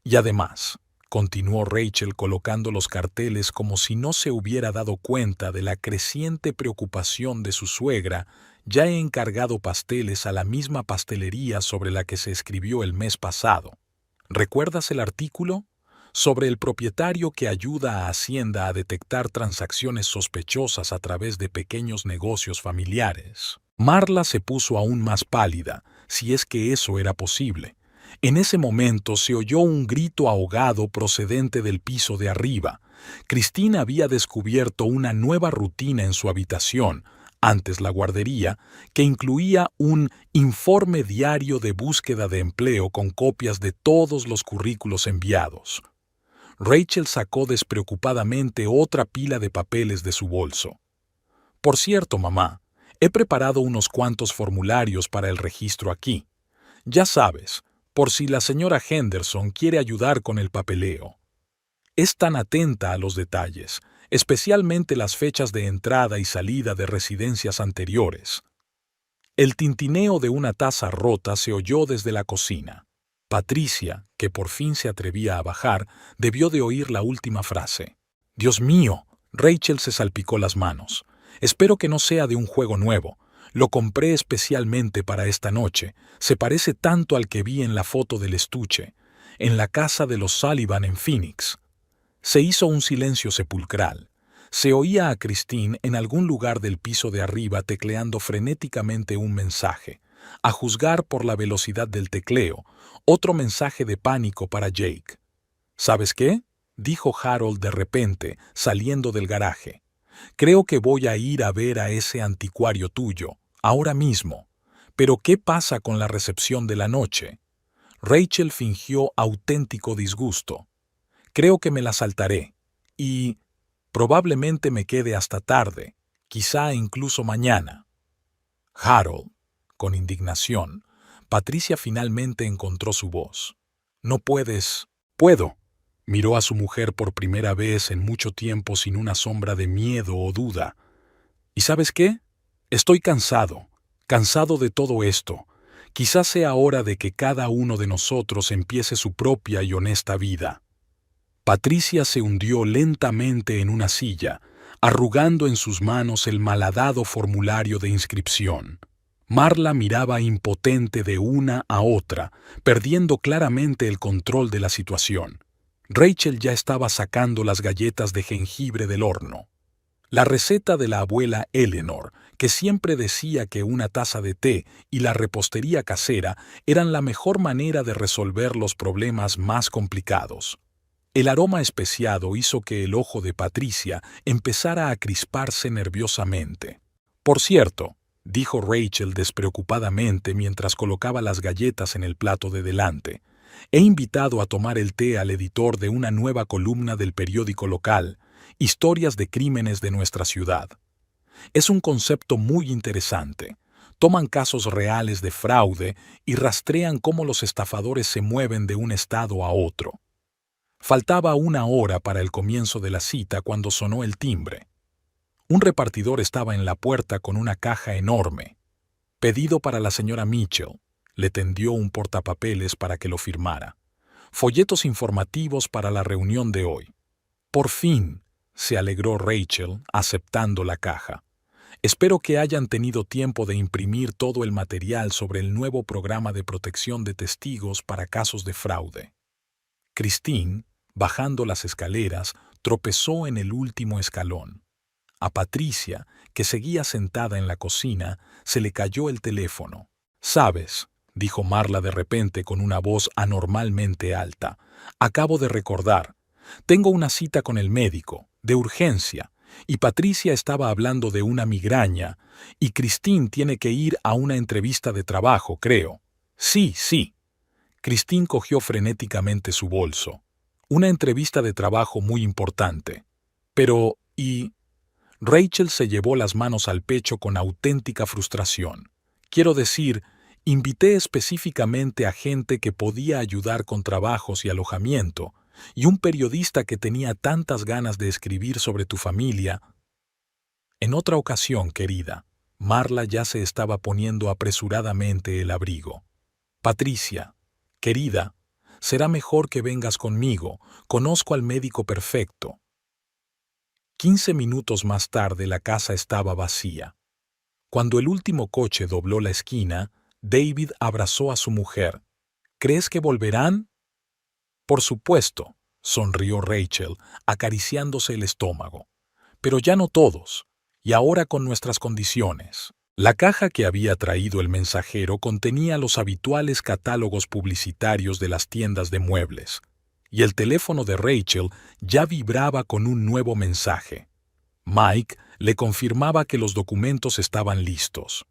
Y además, continuó Rachel colocando los carteles como si no se hubiera dado cuenta de la creciente preocupación de su suegra, ya he encargado pasteles a la misma pastelería sobre la que se escribió el mes pasado. ¿Recuerdas el artículo? Sobre el propietario que ayuda a Hacienda a detectar transacciones sospechosas a través de pequeños negocios familiares. Marla se puso aún más pálida, si es que eso era posible. En ese momento se oyó un grito ahogado procedente del piso de arriba. Cristina había descubierto una nueva rutina en su habitación, antes la guardería, que incluía un informe diario de búsqueda de empleo con copias de todos los currículos enviados. Rachel sacó despreocupadamente otra pila de papeles de su bolso. Por cierto, mamá, he preparado unos cuantos formularios para el registro aquí. Ya sabes, por si la señora Henderson quiere ayudar con el papeleo. Es tan atenta a los detalles, especialmente las fechas de entrada y salida de residencias anteriores. El tintineo de una taza rota se oyó desde la cocina. Patricia, que por fin se atrevía a bajar, debió de oír la última frase. «Dios mío», Rachel se salpicó las manos. «Espero que no sea de un juego nuevo. Lo compré especialmente para esta noche. Se parece tanto al que vi en la foto del estuche, en la casa de los Sullivan en Phoenix». Se hizo un silencio sepulcral. Se oía a Christine en algún lugar del piso de arriba tecleando frenéticamente un mensaje. A juzgar por la velocidad del tecleo, otro mensaje de pánico para Jake. «¿Sabes qué?», dijo Harold de repente, saliendo del garaje. «Creo que voy a ir a ver a ese anticuario tuyo, ahora mismo. Pero ¿qué pasa con la recepción de la noche?». Rachel fingió auténtico disgusto. «Creo que me la saltaré. Y probablemente me quede hasta tarde, quizá incluso mañana». «Harold», con indignación, Patricia finalmente encontró su voz. «No puedes». «Puedo». Miró a su mujer por primera vez en mucho tiempo sin una sombra de miedo o duda. «¿Y sabes qué? Estoy cansado de todo esto. Quizás sea hora de que cada uno de nosotros empiece su propia y honesta vida». Patricia se hundió lentamente en una silla, arrugando en sus manos el malhadado formulario de inscripción. Marla miraba impotente de una a otra, perdiendo claramente el control de la situación. Rachel ya estaba sacando las galletas de jengibre del horno. La receta de la abuela Eleanor, que siempre decía que una taza de té y la repostería casera eran la mejor manera de resolver los problemas más complicados. El aroma especiado hizo que el ojo de Patricia empezara a crisparse nerviosamente. «Por cierto», dijo Rachel despreocupadamente mientras colocaba las galletas en el plato de delante, «he invitado a tomar el té al editor de una nueva columna del periódico local, Historias de Crímenes de nuestra ciudad. Es un concepto muy interesante. Toman casos reales de fraude y rastrean cómo los estafadores se mueven de un estado a otro». Faltaba una hora para el comienzo de la cita cuando sonó el timbre. Un repartidor estaba en la puerta con una caja enorme. «Pedido para la señora Mitchell». Le tendió un portapapeles para que lo firmara. «Folletos informativos para la reunión de hoy». «Por fin», se alegró Rachel, aceptando la caja. Espero que hayan tenido tiempo de imprimir todo el material sobre el nuevo programa de protección de testigos para casos de fraude. Christine, bajando las escaleras, tropezó en el último escalón. A Patricia, que seguía sentada en la cocina, se le cayó el teléfono. «¿Sabes?», dijo Marla de repente con una voz anormalmente alta. «Acabo de recordar. Tengo una cita con el médico, de urgencia, y Patricia estaba hablando de una migraña, y Christine tiene que ir a una entrevista de trabajo, creo». «Sí, sí». Christine cogió frenéticamente su bolso. «Una entrevista de trabajo muy importante. Pero, ¿y...?» Rachel se llevó las manos al pecho con auténtica frustración. «Quiero decir, invité específicamente a gente que podía ayudar con trabajos y alojamiento, y un periodista que tenía tantas ganas de escribir sobre tu familia». En otra ocasión, querida, Marla ya se estaba poniendo apresuradamente el abrigo. «Patricia, querida, será mejor que vengas conmigo, conozco al médico perfecto». 15 minutos más tarde la casa estaba vacía. Cuando el último coche dobló la esquina, David abrazó a su mujer. «¿Crees que volverán?» «Por supuesto», sonrió Rachel, acariciándose el estómago. «Pero ya no todos, y ahora con nuestras condiciones». La caja que había traído el mensajero contenía los habituales catálogos publicitarios de las tiendas de muebles, y el teléfono de Rachel ya vibraba con un nuevo mensaje. Mike le confirmaba que los documentos estaban listos.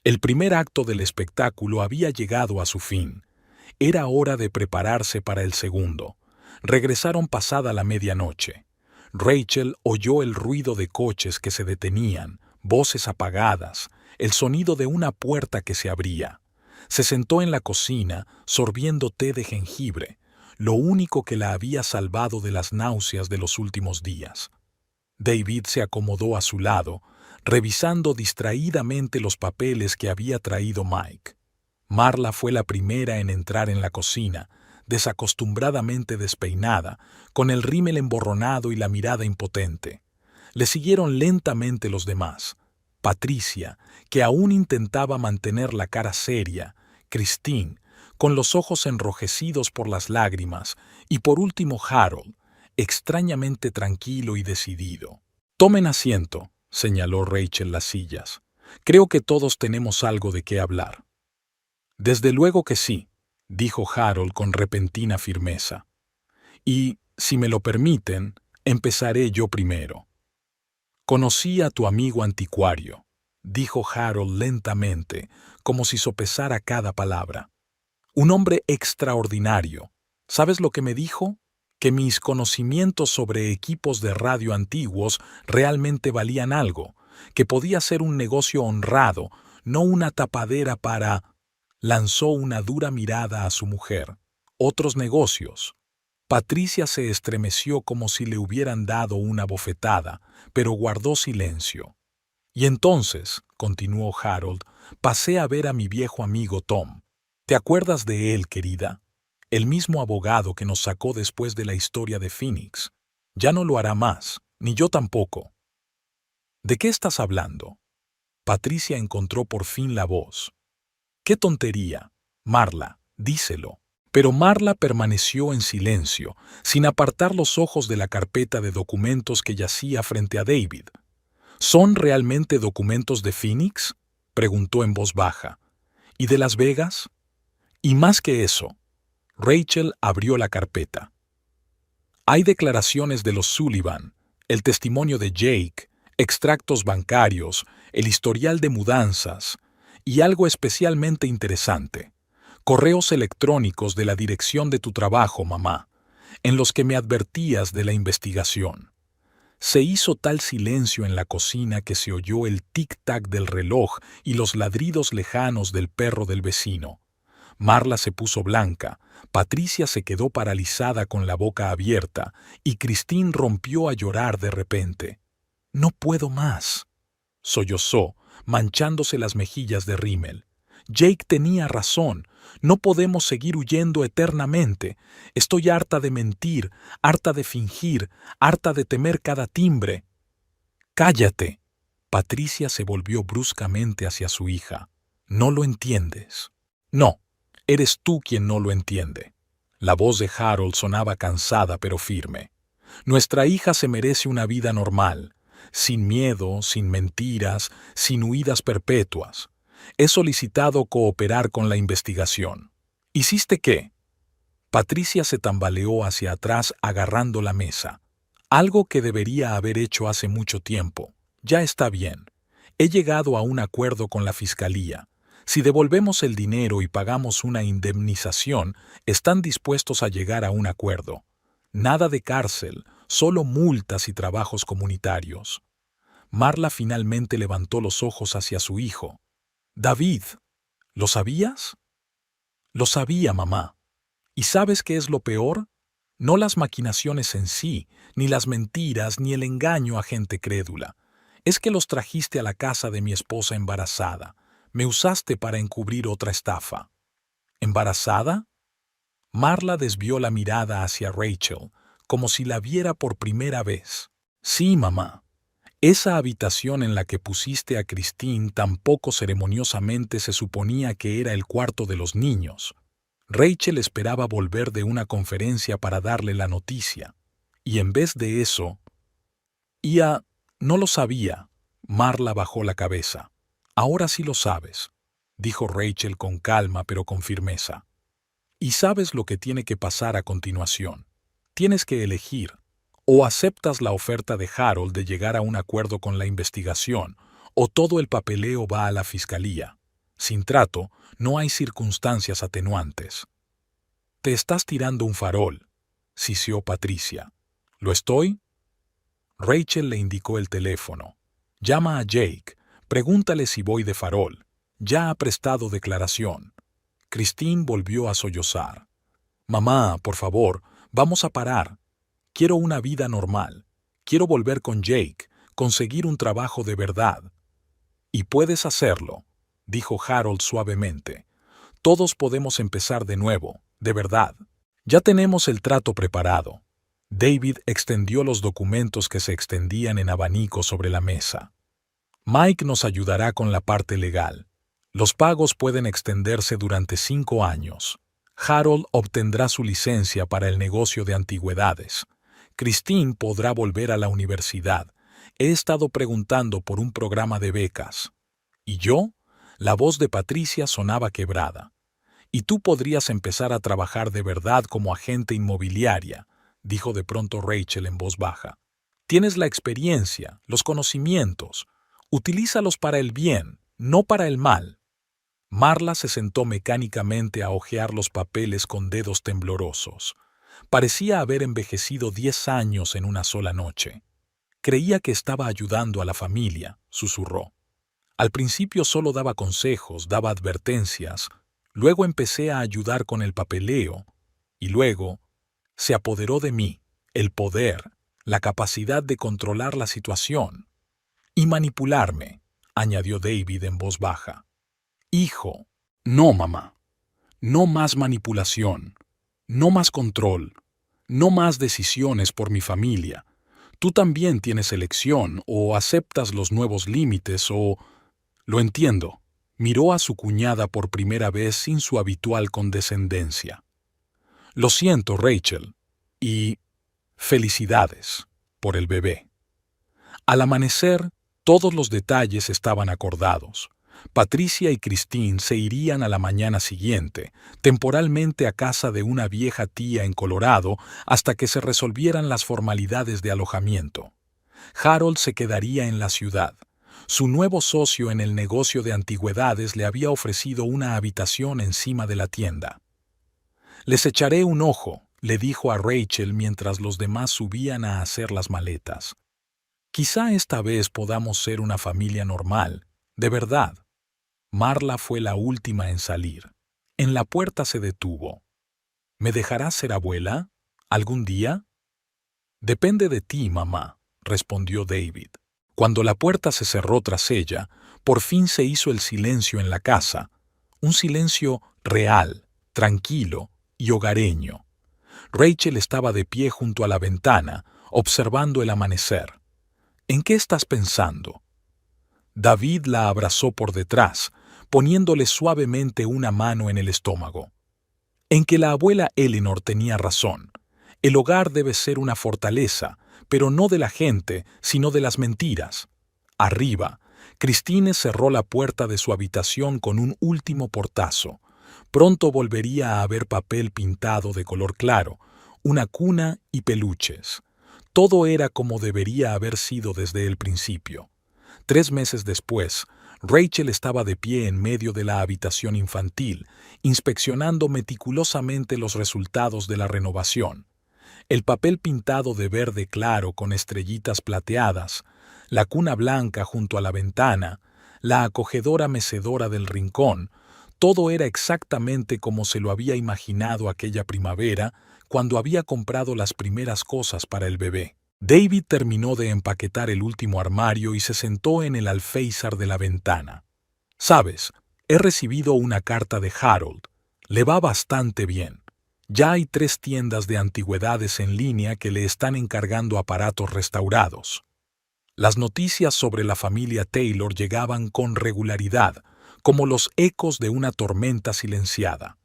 El primer acto del espectáculo había llegado a su fin. Era hora de prepararse para el segundo. Regresaron pasada la medianoche. Rachel oyó el ruido de coches que se detenían, voces apagadas, el sonido de una puerta que se abría. Se sentó en la cocina, sorbiendo té de jengibre, lo único que la había salvado de las náuseas de los últimos días. David se acomodó a su lado, revisando distraídamente los papeles que había traído Mike. Marla fue la primera en entrar en la cocina, desacostumbradamente despeinada, con el rímel emborronado y la mirada impotente. Le siguieron lentamente los demás. Patricia, que aún intentaba mantener la cara seria, Christine, con los ojos enrojecidos por las lágrimas, y por último Harold, extrañamente tranquilo y decidido. «Tomen asiento», señaló Rachel las sillas. «Creo que todos tenemos algo de qué hablar». «Desde luego que sí», dijo Harold con repentina firmeza. «Y, si me lo permiten, empezaré yo primero». «Conocí a tu amigo anticuario», dijo Harold lentamente, como si sopesara cada palabra. «Un hombre extraordinario. ¿Sabes lo que me dijo? Que mis conocimientos sobre equipos de radio antiguos realmente valían algo, que podía ser un negocio honrado, no una tapadera para...». Lanzó una dura mirada a su mujer. «Otros negocios». Patricia se estremeció como si le hubieran dado una bofetada, pero guardó silencio. «Y entonces», continuó Harold, «pasé a ver a mi viejo amigo Tom. ¿Te acuerdas de él, querida? El mismo abogado que nos sacó después de la historia de Phoenix. Ya no lo hará más, ni yo tampoco». «¿De qué estás hablando?». Patricia encontró por fin la voz. «¡Qué tontería! Marla, díselo». Pero Marla permaneció en silencio, sin apartar los ojos de la carpeta de documentos que yacía frente a David. «¿Son realmente documentos de Phoenix?», preguntó en voz baja. «¿Y de Las Vegas?». «Y más que eso». Rachel abrió la carpeta. «Hay declaraciones de los Sullivan, el testimonio de Jake, extractos bancarios, el historial de mudanzas y algo especialmente interesante. Correos electrónicos de la dirección de tu trabajo, mamá, en los que me advertías de la investigación». Se hizo tal silencio en la cocina que se oyó el tic-tac del reloj y los ladridos lejanos del perro del vecino. Marla se puso blanca, Patricia se quedó paralizada con la boca abierta y Christine rompió a llorar de repente. «No puedo más», sollozó, manchándose las mejillas de rímel. «Jake tenía razón. No podemos seguir huyendo eternamente. Estoy harta de mentir, harta de fingir, harta de temer cada timbre». «Cállate», Patricia se volvió bruscamente hacia su hija. ¿No lo entiendes? No, eres tú quien no lo entiende. La voz de Harold sonaba cansada pero firme. Nuestra hija se merece una vida normal, sin miedo, sin mentiras, sin huidas perpetuas. He solicitado cooperar con la investigación. ¿Hiciste qué? Patricia se tambaleó hacia atrás agarrando la mesa. Algo que debería haber hecho hace mucho tiempo. Ya está bien. He llegado a un acuerdo con la fiscalía. Si devolvemos el dinero y pagamos una indemnización, están dispuestos a llegar a un acuerdo. Nada de cárcel, solo multas y trabajos comunitarios. Marla finalmente levantó los ojos hacia su hijo. David, ¿lo sabías? Lo sabía, mamá. ¿Y sabes qué es lo peor? No las maquinaciones en sí, ni las mentiras, ni el engaño a gente crédula. Es que los trajiste a la casa de mi esposa embarazada. Me usaste para encubrir otra estafa. ¿Embarazada? Marla desvió la mirada hacia Rachel, como si la viera por primera vez. Sí, mamá. Esa habitación en la que pusiste a Christine tan poco ceremoniosamente se suponía que era el cuarto de los niños. Rachel esperaba volver de una conferencia para darle la noticia. Y en vez de eso... no lo sabía. Marla bajó la cabeza. Ahora sí lo sabes, dijo Rachel con calma pero con firmeza. Y sabes lo que tiene que pasar a continuación. Tienes que elegir. O aceptas la oferta de Harold de llegar a un acuerdo con la investigación, o todo el papeleo va a la fiscalía. Sin trato, no hay circunstancias atenuantes. Te estás tirando un farol, siseó Patricia. ¿Lo estoy? Rachel le indicó el teléfono. Llama a Jake, pregúntale si voy de farol. Ya ha prestado declaración. Christine volvió a sollozar. Mamá, por favor, vamos a parar. Quiero una vida normal. Quiero volver con Jake, conseguir un trabajo de verdad. Y puedes hacerlo, dijo Harold suavemente. Todos podemos empezar de nuevo, de verdad. Ya tenemos el trato preparado. David extendió los documentos que se extendían en abanico sobre la mesa. Mike nos ayudará con la parte legal. Los pagos pueden extenderse durante 5 años. Harold obtendrá su licencia para el negocio de antigüedades. Christine podrá volver a la universidad. He estado preguntando por un programa de becas. ¿Y yo? La voz de Patricia sonaba quebrada. Y tú podrías empezar a trabajar de verdad como agente inmobiliaria, dijo de pronto Rachel en voz baja. Tienes la experiencia, los conocimientos. Utilízalos para el bien, no para el mal. Marla se sentó mecánicamente a hojear los papeles con dedos temblorosos. Parecía haber envejecido 10 años en una sola noche. Creía que estaba ayudando a la familia, susurró. Al principio solo daba consejos, daba advertencias. Luego empecé a ayudar con el papeleo. Y luego se apoderó de mí el poder, la capacidad de controlar la situación. Y manipularme, añadió David en voz baja. Hijo, no, mamá. No más manipulación. No más control. No más decisiones por mi familia. Tú también tienes elección, o aceptas los nuevos límites, o... Lo entiendo. Miró a su cuñada por primera vez sin su habitual condescendencia. Lo siento, Rachel. Y... felicidades por el bebé. Al amanecer, todos los detalles estaban acordados. Patricia y Christine se irían a la mañana siguiente, temporalmente a casa de una vieja tía en Colorado, hasta que se resolvieran las formalidades de alojamiento. Harold se quedaría en la ciudad. Su nuevo socio en el negocio de antigüedades le había ofrecido una habitación encima de la tienda. Les echaré un ojo, le dijo a Rachel mientras los demás subían a hacer las maletas. Quizá esta vez podamos ser una familia normal, de verdad. Marla fue la última en salir. En la puerta se detuvo. ¿Me dejarás ser abuela? ¿Algún día? Depende de ti, mamá, respondió David. Cuando la puerta se cerró tras ella, por fin se hizo el silencio en la casa, un silencio real, tranquilo y hogareño. Rachel estaba de pie junto a la ventana, observando el amanecer. ¿En qué estás pensando? David la abrazó por detrás, poniéndole suavemente una mano en el estómago. En que la abuela Eleanor tenía razón. El hogar debe ser una fortaleza, pero no de la gente, sino de las mentiras. Arriba, Christine cerró la puerta de su habitación con un último portazo. Pronto volvería a haber papel pintado de color claro, una cuna y peluches. Todo era como debería haber sido desde el principio. 3 meses después, Rachel estaba de pie en medio de la habitación infantil, inspeccionando meticulosamente los resultados de la renovación. El papel pintado de verde claro con estrellitas plateadas, la cuna blanca junto a la ventana, la acogedora mecedora del rincón, todo era exactamente como se lo había imaginado aquella primavera cuando había comprado las primeras cosas para el bebé. David terminó de empaquetar el último armario y se sentó en el alféizar de la ventana. «Sabes, he recibido una carta de Harold. Le va bastante bien. Ya hay 3 tiendas de antigüedades en línea que le están encargando aparatos restaurados». Las noticias sobre la familia Taylor llegaban con regularidad, como los ecos de una tormenta silenciada.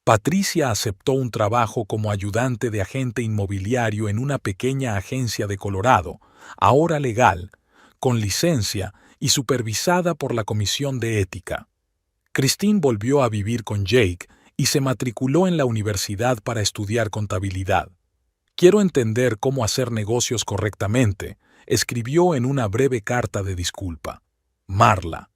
Patricia aceptó un trabajo como ayudante de agente inmobiliario en una pequeña agencia de Colorado, ahora legal, con licencia y supervisada por la Comisión de Ética. Christine volvió a vivir con Jake y se matriculó en la universidad para estudiar contabilidad. «Quiero entender cómo hacer negocios correctamente», escribió en una breve carta de disculpa. Marla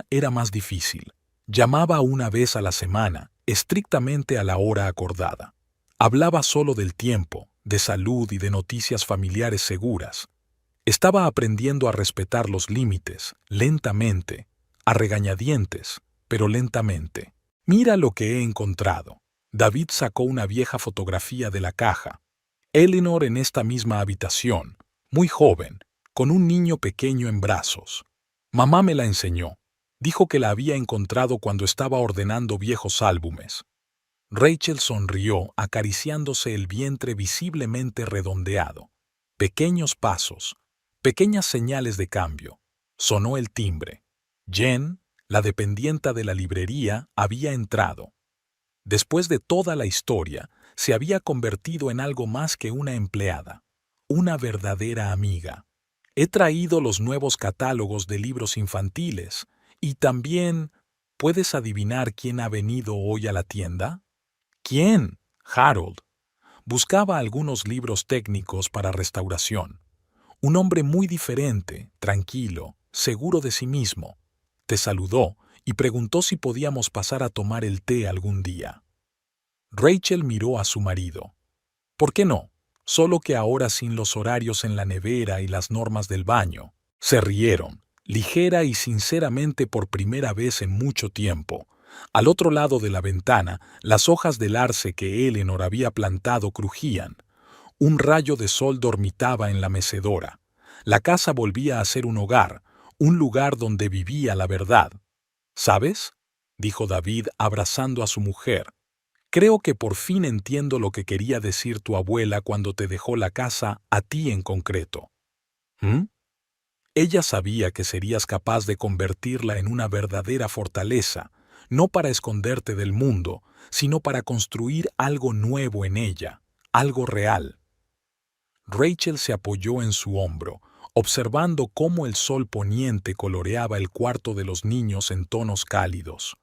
era más difícil. Llamaba una vez a la semana, estrictamente a la hora acordada. Hablaba solo del tiempo, de salud y de noticias familiares seguras. Estaba aprendiendo a respetar los límites, lentamente, a regañadientes, pero lentamente. «Mira lo que he encontrado». David sacó una vieja fotografía de la caja. Eleanor en esta misma habitación, muy joven, con un niño pequeño en brazos. «Mamá me la enseñó. Dijo que la había encontrado cuando estaba ordenando viejos álbumes». Rachel sonrió, acariciándose el vientre visiblemente redondeado. Pequeños pasos, pequeñas señales de cambio. Sonó el timbre. Jen, la dependienta de la librería, había entrado. Después de toda la historia, se había convertido en algo más que una empleada, una verdadera amiga. «He traído los nuevos catálogos de libros infantiles y también, ¿puedes adivinar quién ha venido hoy a la tienda?» «¿Quién?» «Harold». Buscaba algunos libros técnicos para restauración. Un hombre muy diferente, tranquilo, seguro de sí mismo. Te saludó y preguntó si podíamos pasar a tomar el té algún día. Rachel miró a su marido. «¿Por qué no? Solo que ahora sin los horarios en la nevera y las normas del baño». Se rieron, ligera y sinceramente por primera vez en mucho tiempo. Al otro lado de la ventana, las hojas del arce que Eleanor había plantado crujían. Un rayo de sol dormitaba en la mecedora. La casa volvía a ser un hogar, un lugar donde vivía la verdad. «¿Sabes?», dijo David abrazando a su mujer. «Creo que por fin entiendo lo que quería decir tu abuela cuando te dejó la casa, a ti en concreto». «¿Mm?». Ella sabía que serías capaz de convertirla en una verdadera fortaleza, no para esconderte del mundo, sino para construir algo nuevo en ella, algo real. Rachel se apoyó en su hombro, observando cómo el sol poniente coloreaba el cuarto de los niños en tonos cálidos.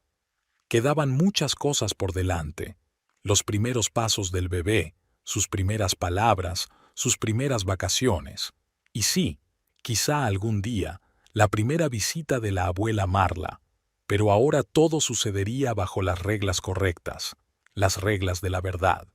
Quedaban muchas cosas por delante: los primeros pasos del bebé, sus primeras palabras, sus primeras vacaciones. Y sí, quizá algún día, la primera visita de la abuela Marla. Pero ahora todo sucedería bajo las reglas correctas, las reglas de la verdad.